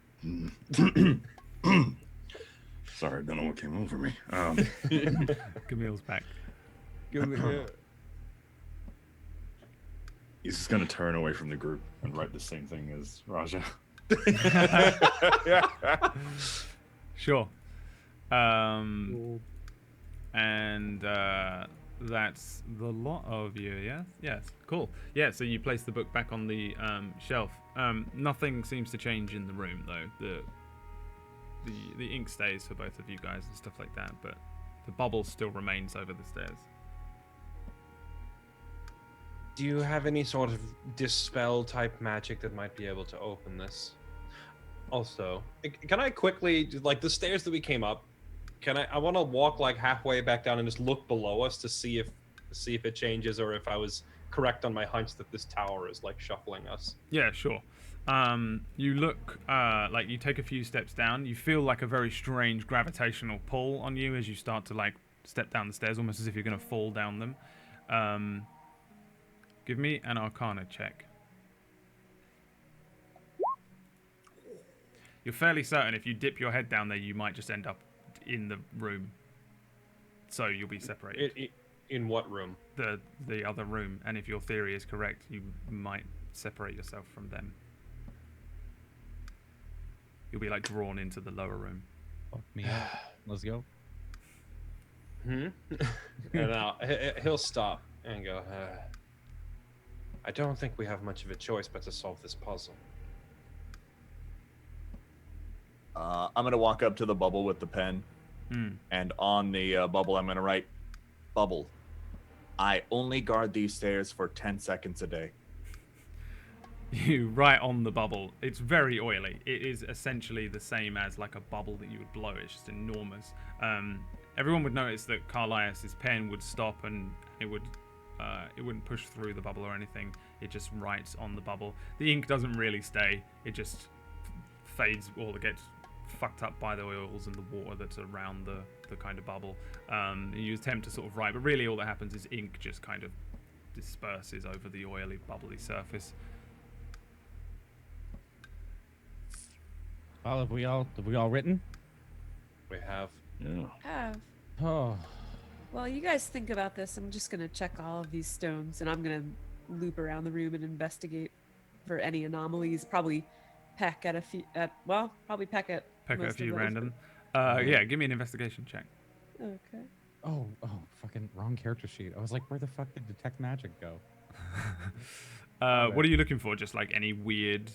Sorry, I don't know what came over me. Camille's back. He's just gonna turn away from the group and write the same thing as Raja. Sure. And that's the lot of you, yes? Yes, cool. Yeah, so you place the book back on the shelf. Nothing seems to change in the room, though. The ink stays for both of you guys and stuff like that, but the bubble still remains over the stairs. Do you have any sort of dispel type magic that might be able to open this? Also, can I quickly, like the stairs that we came up, I want to walk like halfway back down and just look below us to see if it changes, or if I was correct on my hunch that this tower is like shuffling us. Yeah, sure. You look like you take a few steps down. You feel like a very strange gravitational pull on you as you start to like step down the stairs, almost as if you're going to fall down them. Give me an Arcana check. You're fairly certain if you dip your head down there, you might just end up in the room. So you'll be separated. In what room? The other room. And if your theory is correct, you might separate yourself from them. You'll be like drawn into the lower room. Fuck me up. Let's go. And now he'll stop and go, I don't think we have much of a choice but to solve this puzzle. I'm gonna walk up to the bubble with the pen, and on the bubble I'm gonna write, "Bubble, I only guard these stairs for 10 seconds a day." You write on the bubble. It's very oily. It is essentially the same as like a bubble that you would blow. It's just enormous. Everyone would notice that Carlias's pen would stop and it wouldn't push through the bubble or anything. It just writes on the bubble. The ink doesn't really stay. It just fades or it gets fucked up by the oils and the water that's around the kind of bubble. You attempt to sort of write, but really all that happens is ink just kind of disperses over the oily, bubbly surface. Well, have we all written? We have. Yeah. Have. Oh. Well, you guys think about this. I'm just gonna check all of these stones, and I'm gonna loop around the room and investigate for any anomalies. Probably peck at a few. Probably peck at. Peck at a most of few those. random. Yeah, give me an investigation check. Okay. Oh, fucking wrong character sheet. I was like, where the fuck did detect magic go? What are you looking for? Just like any weird.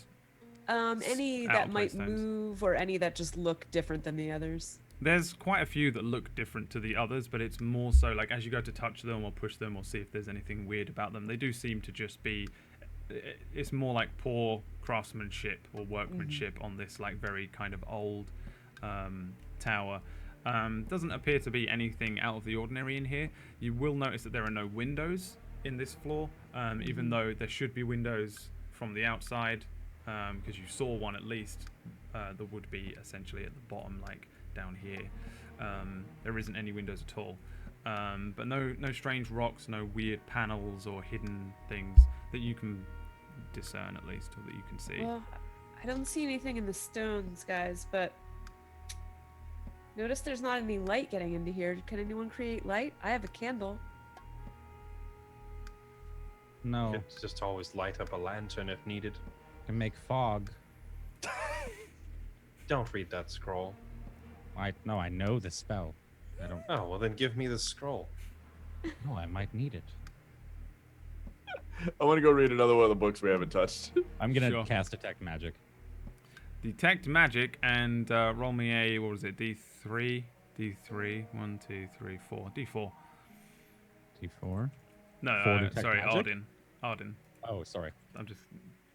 Any Out that of might place stones. move, or any that just look different than the others. There's quite a few that look different to the others, but it's more so like as you go to touch them or push them or see if there's anything weird about them, they do seem to just be. It's more like poor craftsmanship or workmanship on this like very kind of old tower. Doesn't appear to be anything out of the ordinary in here. You will notice that there are no windows in this floor, even though there should be windows from the outside, because you saw one at least. There would be essentially at the bottom, like down here. There isn't any windows at all, but no strange rocks, no weird panels or hidden things that you can discern at least, or that you can see. Well, I don't see anything in the stones, guys, but notice there's not any light getting into here. Can anyone create light? I have a candle. No, It's just always light up a lantern if needed. can make fog. Don't read that scroll. I know the spell. I don't. Oh, well then give me the scroll. No, I might need it. I want to go read another one of the books we haven't touched. I'm gonna Sure. cast detect magic. Detect magic and roll me a, what was it, D3? D3, 1, 2, 3, 4. D4. T4. No, For detect sorry, magic? Arden. Oh, sorry. I'm just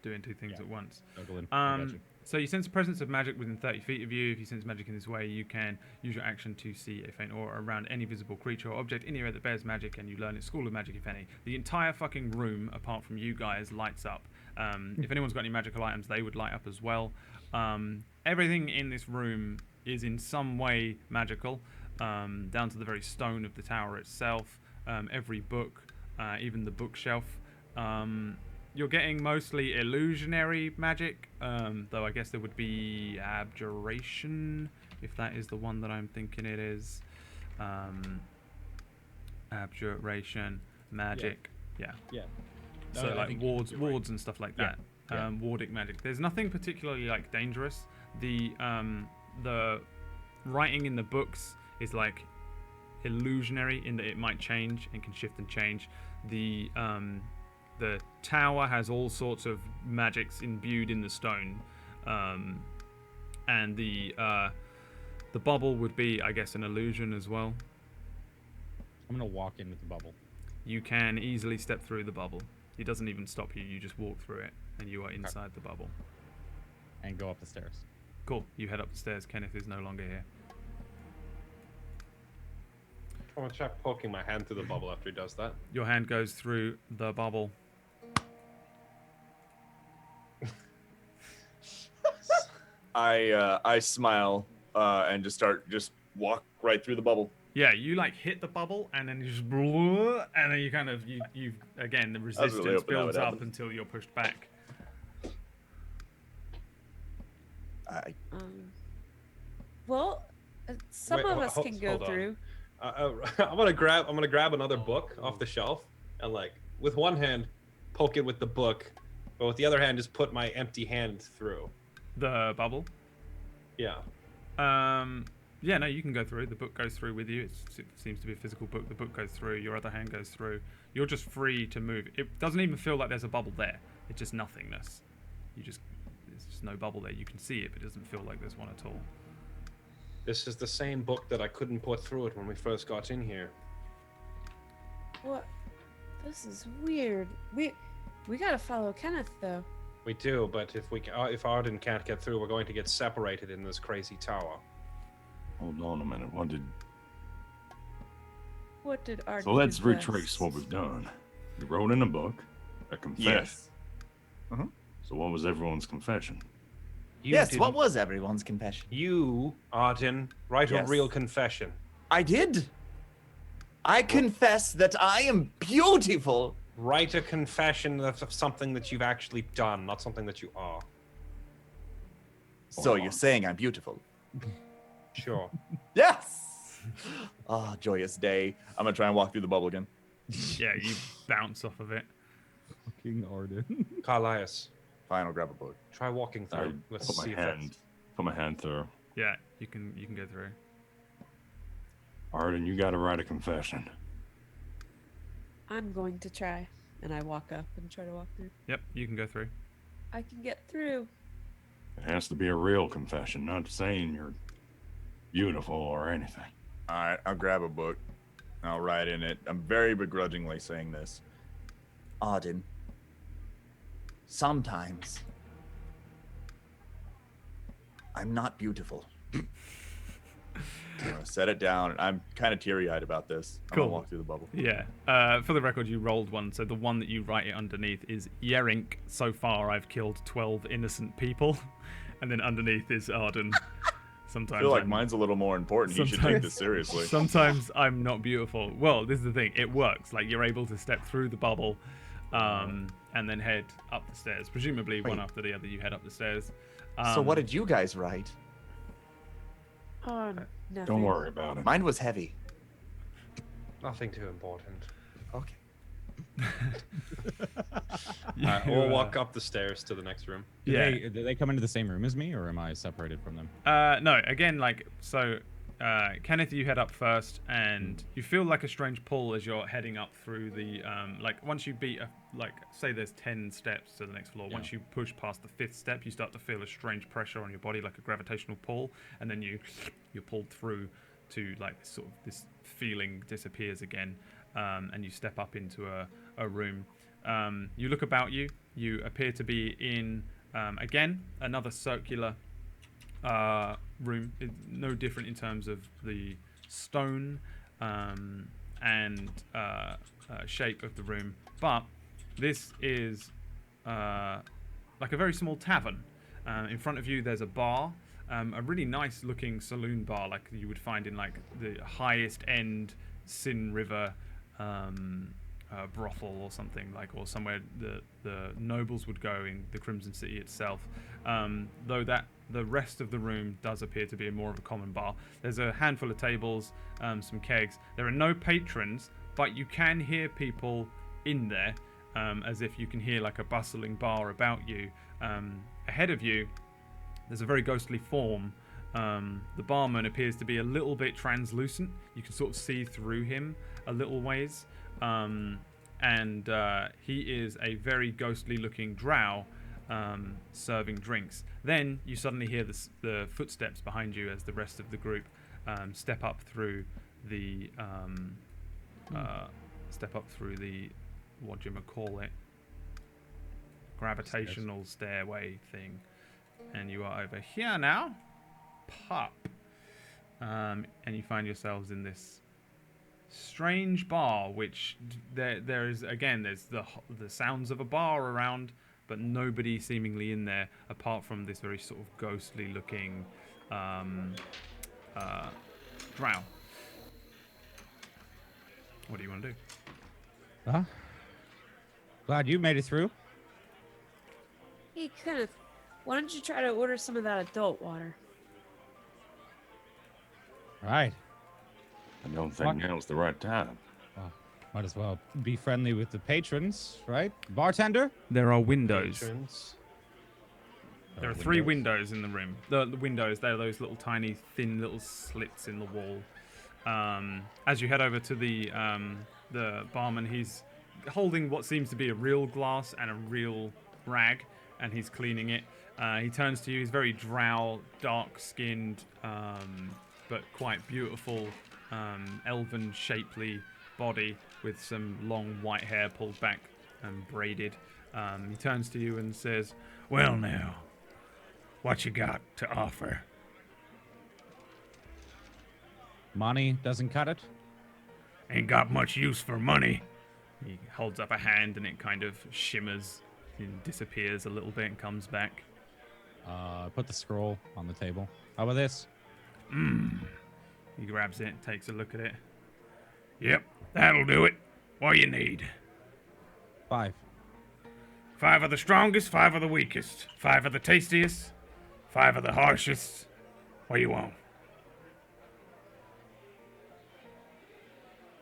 doing two things at once. Juggling. I got you. So you sense the presence of magic within 30 feet of you. If you sense magic in this way, you can use your action to see a faint aura around any visible creature or object in the area that bears magic, and you learn its school of magic, if any. The entire fucking room, apart from you guys, lights up. If anyone's got any magical items, they would light up as well. Everything in this room is in some way magical, down to the very stone of the tower itself. Every book, even the bookshelf. You're getting mostly illusionary magic, though I guess there would be abjuration, if that is the one that I'm thinking it is. Abjuration, magic, yeah. Yeah. So I like think wards you're right. and stuff like Yeah, that. Wardic magic. There's nothing particularly like dangerous. The writing in the books is like illusionary in that it might change and can shift and change. The tower has all sorts of magics imbued in the stone, and the bubble would be, I guess, an illusion as well. I'm gonna walk in with the bubble. You can easily step through the bubble. It doesn't even stop you. You just walk through it, and you are inside the bubble. And go up the stairs. Cool. You head up the stairs. Kenneth is no longer here. I'm gonna try poking my hand through the bubble after he does that. Your hand goes through the bubble. I smile and just walk right through the bubble. Yeah, you like hit the bubble, and then you just, and then you kind of you again the resistance hoping that builds would up happen. until you're pushed back. Well, some Wait, of us can go hold on. through. I'm gonna grab another book off the shelf and like with one hand poke it with the book, but with the other hand just put my empty hand through. The bubble. Yeah. Yeah, no, you can go through. The book goes through with you. It seems to be a physical book. The book goes through. Your other hand goes through. You're just free to move. It doesn't even feel like there's a bubble there. It's just nothingness. There's just no bubble there. You can see it, but it doesn't feel like there's one at all. This is the same book that I couldn't put through it when we first got in here. What? This is weird. We gotta follow Kenneth though. We do, but if Arden can't get through, we're going to get separated in this crazy tower. Hold on a minute. What did Arden So let's confess? retrace what we've done. We wrote in a book a confession. Yes. So what was everyone's confession? Yes, what was everyone's confession? You, Arden, write a Yes. real confession. I did. I confess that I am beautiful. Write a confession of something that you've actually done, not something that you are. So you're saying I'm beautiful? Sure. Yes. Ah, joyous day. I'm gonna try and walk through the bubble again. Yeah, you bounce off of it. Fucking Arden. Carlias, Fine, I'll grab a book. try walking I through. Let's put my see if hand through. Yeah, you can go through. Arden, you got to write a confession. I'm going to try. And I walk up and try to walk through. Yep, you can go through. I can get through. It has to be a real confession, not saying you're beautiful or anything. All right, I'll grab a book. I'll write in it. I'm very begrudgingly saying this. Arden, sometimes I'm not beautiful. I'm gonna set it down. I'm kind of teary-eyed about this. I'm Cool. gonna walk through the bubble. Yeah. For the record, you rolled one, so the one that you write it underneath is Yerink. So far, I've killed 12 innocent people, and then underneath is Arden. Sometimes I feel like I'm- mine's a little more important. You should take Sometimes- this seriously. Sometimes I'm not beautiful. Well, this is the thing. It works. Like you're able to step through the bubble, and then head up the stairs. Presumably, one Wait. after the other, you head up the stairs. So what did you guys write? Oh, nothing. Don't worry about it. Mine was heavy. nothing too important. Okay. We'll walk up the stairs to the next room. Yeah. Do they come into the same room as me, or am I separated from them? No, again, Kenneth, you head up first, and you feel like a strange pull as you're heading up through the, once you beat, say there's 10 steps to the next floor, once you push past the 5th step, you start to feel a strange pressure on your body, like a gravitational pull, and then you're pulled through to, this feeling disappears again, and you step up into a room. You look about you, you appear to be in, again, another circular room. No different in terms of the stone and shape of the room, but this is like a very small tavern. In front of you, there's a bar, a really nice looking saloon bar, like you would find in like the highest end Sin River brothel or something, like, or somewhere the nobles would go in the Crimson City itself. Though the rest of the room does appear to be more of a common bar. There's a handful of tables, some kegs. There are no patrons, but you can hear people in there, as if you can hear like a bustling bar about you. Ahead of you, there's a very ghostly form. The barman appears to be a little bit translucent. You can sort of see through him a little ways. And he is a very ghostly looking drow, serving drinks. Then you suddenly hear the footsteps behind you as the rest of the group step up through the whatchamacallit, gravitational stairway thing. And you are over here now. Pop. And you find yourselves in this strange bar, which there is, again, there's the sounds of a bar around, but nobody seemingly in there apart from this very sort of ghostly looking drow. What do you want to do? Glad you made it through. Hey, Kenneth, why don't you try to order some of that adult water? Right. I don't think now's the right time. Well, might as well be friendly with the patrons, right? Bartender? There are windows. Patrons. There are 3 windows in the room. The windows, they're those little tiny, thin little slits in the wall. As you head over to the barman, he's holding what seems to be a real glass and a real rag, and he's cleaning it. He turns to you. He's very drow, dark-skinned, but quite beautiful, elven, shapely body with some long white hair pulled back and braided. He turns to you and says, "Well now, what you got to offer?" Money doesn't cut it? Ain't got much use for money. He holds up a hand and it kind of shimmers and disappears a little bit and comes back. Put the scroll on the table. How about this? He grabs it, takes a look at it. Yep, that'll do it. What you need? 5. 5 of the strongest, 5 of the weakest, 5 of the tastiest, 5 of the harshest. What you want?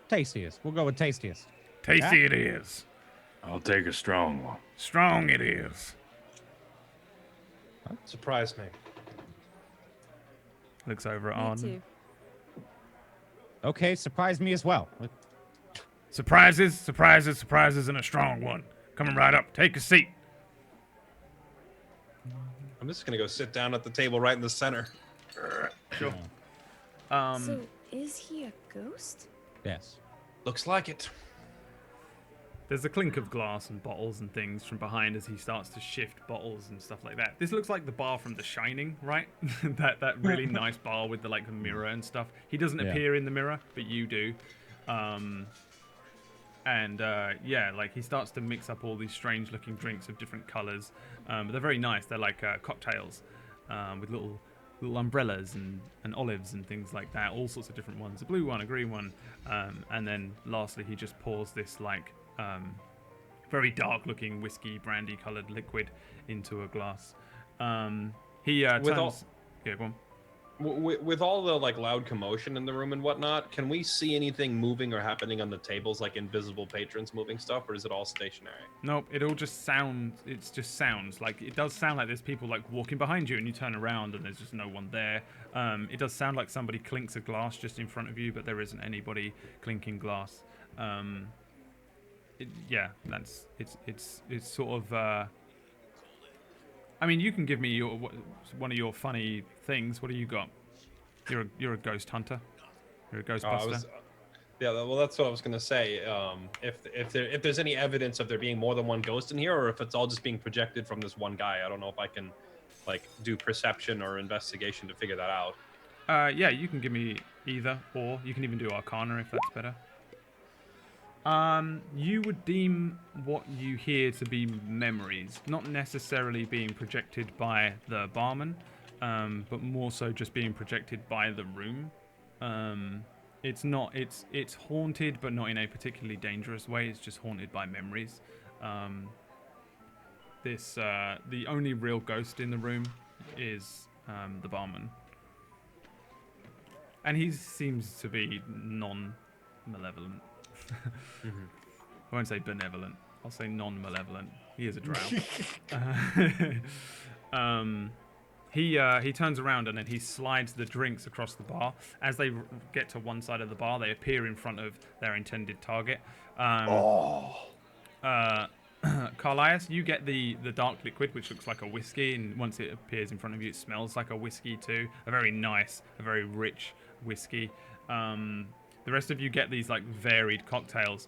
Tastiest. We'll go with tastiest. Tasty it is. I'll take a strong one. Strong it is. Surprised me. Looks over at Me Arden. too. Okay, surprise me as well. Surprises, surprises, surprises, and a strong one. Coming right up. Take a seat. I'm just gonna go sit down at the table right in the center. Sure. So, is he a ghost? Yes. Looks like it. There's a clink of glass and bottles and things from behind as he starts to shift bottles and stuff like that. This looks like the bar from The Shining, right? that really nice bar with the like the mirror and stuff. He doesn't appear in the mirror, but you do. Yeah, like he starts to mix up all these strange looking drinks of different colors. But they're very nice. They're like cocktails with little umbrellas and olives and things like that. All sorts of different ones. A blue one, a green one. And then lastly, he just pours this like very dark looking whiskey brandy colored liquid into a glass. He turns... Yeah, go on. With all the like loud commotion in the room and whatnot, can we see anything moving or happening on the tables, like invisible patrons moving stuff, or is it all stationary? Nope, it all just sounds. It's just sounds. Like it does sound like there's people like walking behind you, and you turn around and there's just no one there. It does sound like somebody clinks a glass just in front of you, but there isn't anybody clinking glass. It's sort of. I mean, you can give me one of your funny things. What do you got? You're a ghost hunter. You're a ghostbuster. Yeah, well, that's what I was gonna say. If there's any evidence of there being more than one ghost in here, or if it's all just being projected from this one guy, I don't know if I can, like, do perception or investigation to figure that out. Yeah, you can give me either, or you can even do Arcana if that's better. You would deem what you hear to be memories, not necessarily being projected by the barman, but more so just being projected by the room. It's haunted, but not in a particularly dangerous way. It's just haunted by memories. The only real ghost in the room is the barman, and he seems to be non-malevolent. I won't say benevolent. I'll say non-malevolent. He is a drow. He turns around and then he slides the drinks across the bar. As they get to one side of the bar, they appear in front of their intended target. Carlias, you get the dark liquid, which looks like a whiskey, and once it appears in front of you, it smells like a whiskey too. A very nice, a very rich whiskey. The rest of you get these like varied cocktails.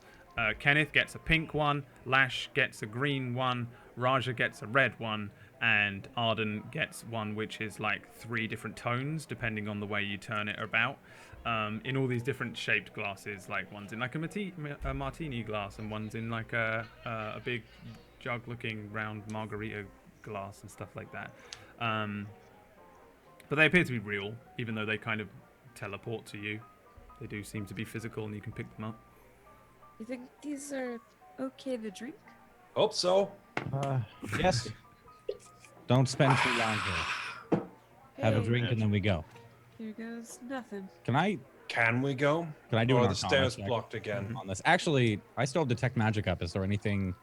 Kenneth gets a pink one, Lash gets a green one, Raja gets a red one, and Arden gets one which is like 3 different tones depending on the way you turn it about. In all these different shaped glasses, like one's in like a martini glass, and one's in like a big jug-looking round margarita glass and stuff like that. But they appear to be real, even though they kind of teleport to you. They do seem to be physical, and you can pick them up. You think these are okay to drink? Hope so. Yes. Don't spend too long here. Have a Hey, drink and then we go. here goes nothing. Can we go? Can I do or an are the Arcana stairs check blocked again? on this? Actually, I still have detect magic up. Is there anything?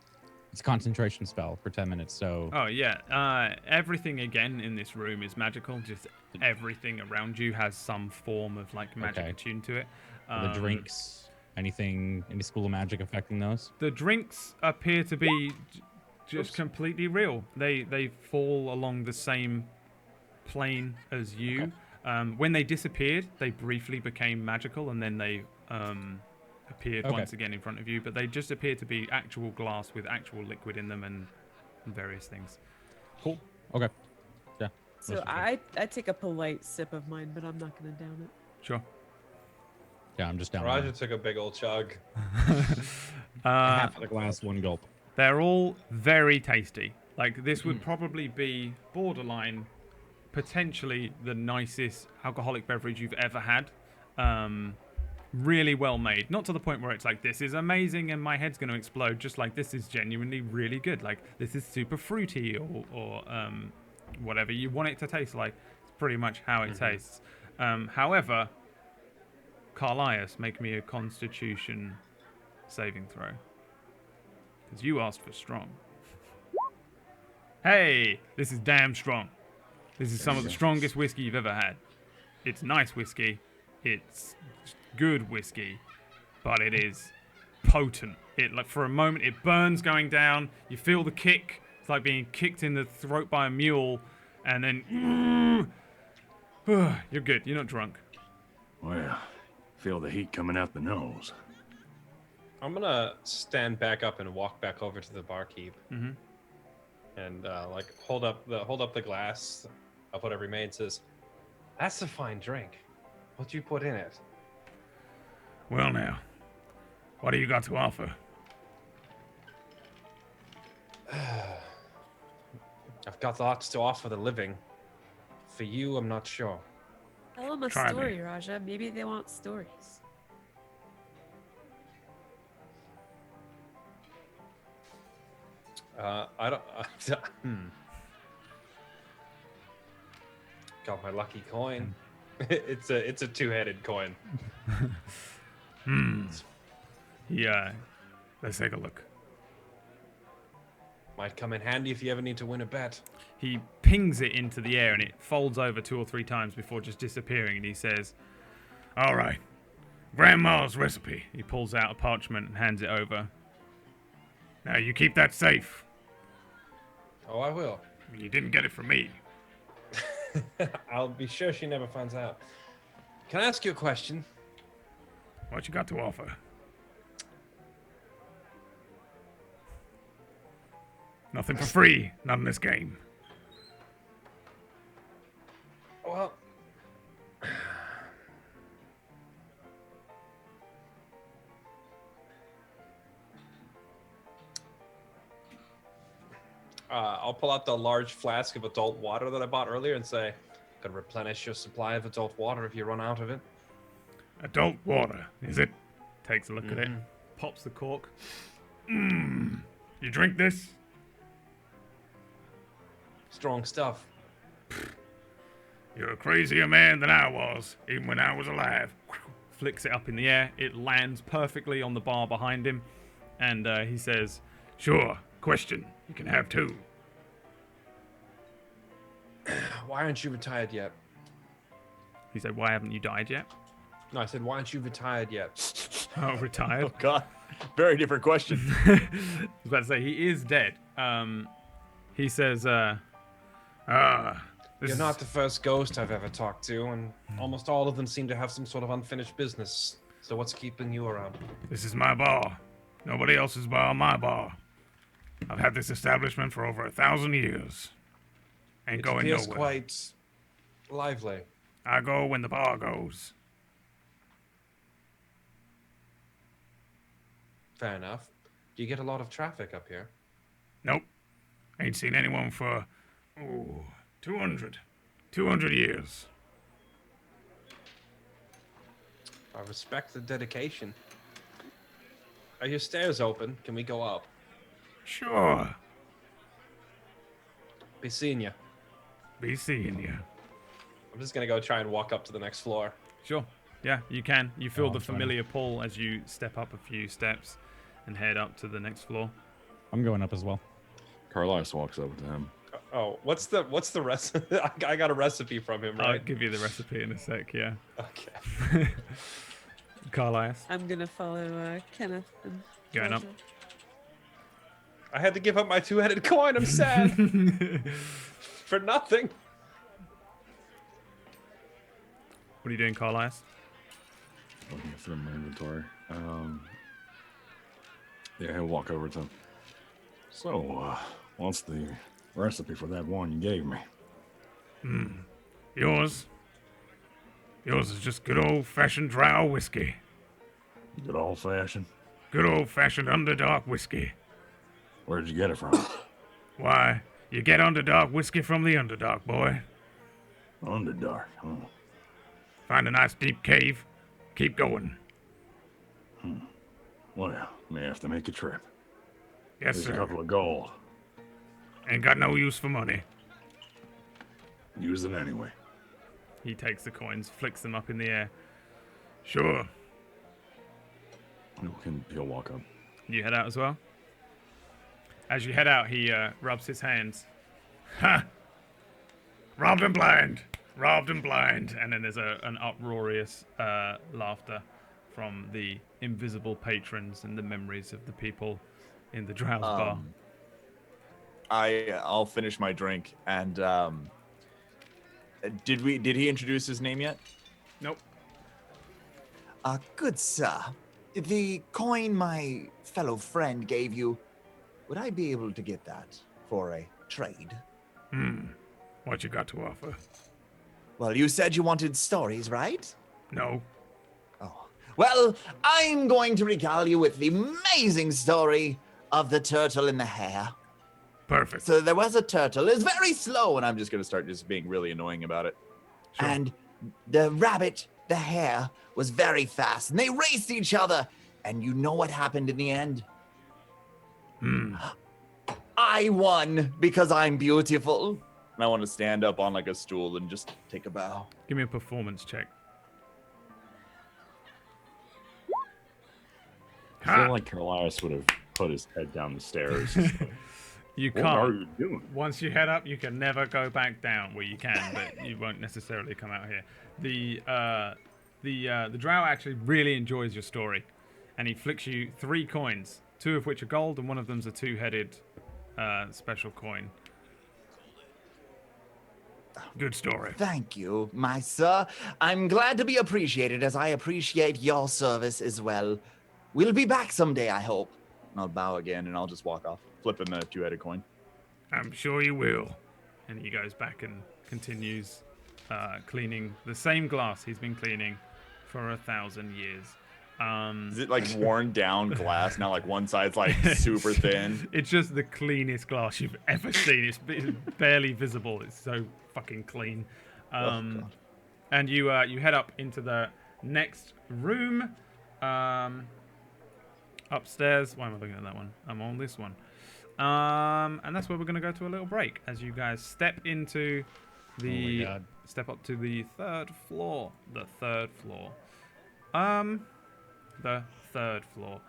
It's a concentration spell for 10 minutes. So. Oh yeah. Everything again in this room is magical. Just everything around you has some form of like magic attuned to it. The drinks. Anything? Any school of magic affecting those? The drinks appear to be just completely real. They fall along the same plane as you. When they disappeared, they briefly became magical, and then they appeared once again in front of you. But they just appear to be actual glass with actual liquid in them and various things. Cool. Okay. Yeah. So I take a polite sip of mine, but I'm not going to down it. Sure. Yeah, I'm just down. Raja took a big old chug. Half of the glass, 1 gulp. They're all very tasty. Like, this would probably be borderline, potentially the nicest alcoholic beverage you've ever had. Really well made. Not to the point where it's like, this is amazing and my head's going to explode. Just like, this is genuinely really good. Like, this is super fruity or whatever you want it to taste like. It's pretty much how it tastes. However, Carlias, make me a Constitution saving throw. Because you asked for strong. Hey, this is damn strong. This is some of the strongest whiskey you've ever had. It's nice whiskey. It's good whiskey. But it is potent. Like for a moment, it burns going down. You feel the kick. It's like being kicked in the throat by a mule. And then... you're good. You're not drunk. Well, feel the heat coming out the nose. I'm gonna stand back up and walk back over to the barkeep, and like hold up the glass of whatever remains. Says, "That's a fine drink. What you put in it?" Well now, what do you got to offer? I've got lots to offer the living. For you, I'm not sure. Tell them a Try story, Raja. Maybe they want stories. I don't. Got my lucky coin. It's a 2-headed coin. Yeah, let's take a look. Might come in handy if you ever need to win a bet. He pings it into the air and it folds over 2 or 3 times before just disappearing, and he says, all right, Grandma's recipe. He pulls out a parchment and hands it over. Now you keep that safe. Oh, I will. You didn't get it from me. I'll be sure she never finds out. Can I ask you a question? What you got to offer? Nothing for free, not in this game. Well, I'll pull out the large flask of adult water that I bought earlier and say, "Could replenish your supply of adult water if you run out of it." Adult water, is it? Takes a look at it, pops the cork. You drink this? Strong stuff. You're a crazier man than I was, even when I was alive. Flicks it up in the air. It lands perfectly on the bar behind him. And he says, sure, question. You can have 2. Why aren't you retired yet? He said, why haven't you died yet? No, I said, why aren't you retired yet? Oh, retired? Oh God, very different question. I was about to say, he is dead. He says, You're not the first ghost I've ever talked to, and almost all of them seem to have some sort of unfinished business. So what's keeping you around? This is my bar. Nobody else's bar, my bar. I've had this establishment for over 1,000 years. Ain't It going appears nowhere. quite lively. I go when the bar goes. Fair enough. Do you get a lot of traffic up here? Nope. Ain't seen anyone for, 200 years. I respect the dedication. Are your stairs open? Can we go up? Sure. Be seeing you. Be seeing you. I'm just gonna go try and walk up to the next floor. Sure. Yeah, you can. You feel the I'm fine. familiar pull as you step up a few steps and head up to the next floor. I'm going up as well. Carlos walks up to him. Oh, what's the recipe? I got a recipe from him, I'll right? give you the recipe in a sec, yeah. Okay. Carlisle. I'm gonna follow Kenneth. And Going up. Georgia. I had to give up my 2-headed coin. I'm sad. For nothing. What are you doing, Carlisle? Looking through my inventory. Yeah, he'll walk over to him. So, what's the recipe for that one you gave me? Yours? Yours is just good old-fashioned drow whiskey. Good old fashioned. Good old-fashioned Underdark whiskey. Where'd you get it from? Why, you get Underdark whiskey from the Underdark, boy. Underdark. Huh? Find a nice deep cave. Keep going. Well, may have to make a trip. Yes, There's a sir. couple of gold. Ain't got no use for money. Use it anyway. He takes the coins, flicks them up in the air. Sure. He'll walk up. You head out as well? As you head out, he rubs his hands. Ha! Robbed and blind! Robbed and blind! And then there's an uproarious laughter from the invisible patrons and the memories of the people in the Drow's bar. I'll finish my drink. And did he introduce his name yet? Nope. Good sir. The coin my fellow friend gave you, would I be able to get that for a trade? What you got to offer? Well, you said you wanted stories, right? No. Oh. Well, I'm going to regale you with the amazing story of the turtle and the hare. Perfect. So there was a turtle. It's very slow, and I'm just going to start just being really annoying about it. Sure. And the rabbit, the hare, was very fast, and they raced each other. And you know what happened in the end? I won because I'm beautiful. And I want to stand up on like a stool and just take a bow. Give me a performance check. I feel like Carlisle would have put his head down the stairs. Just like, You what are can't. you doing? Once you head up, you can never go back down. Well, you can, but you won't necessarily come out here. The drow actually really enjoys your story, and he flicks you 3 coins, 2 of which are gold, and one of them's a 2-headed special coin. Good story. Thank you, my sir. I'm glad to be appreciated as I appreciate your service as well. We'll be back someday, I hope. And I'll bow again and I'll just walk off, flipping the 2-headed coin. I'm sure you will. And he goes back and continues cleaning the same glass he's been cleaning for 1,000 years. Is it like worn down glass now? Like one side's like super thin. It's just the cleanest glass you've ever seen. It's barely visible. It's so fucking clean. God. And you head up into the next room. Upstairs. Why am I looking at that one? I'm on this one. And that's where we're gonna go to a little break as you guys step into the step up to the third floor. The third floor.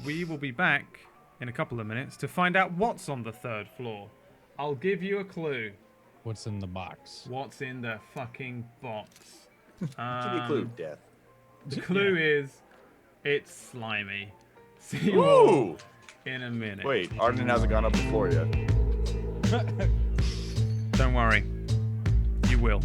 We will be back in a couple of minutes to find out what's on the third floor. I'll give you a clue. What's in the box? What's in the fucking box? Give me a clue, Death. The clue is it's slimy. See you all Ooh! in a minute. Wait, Arden hasn't gone up the floor yet. Don't worry. You will.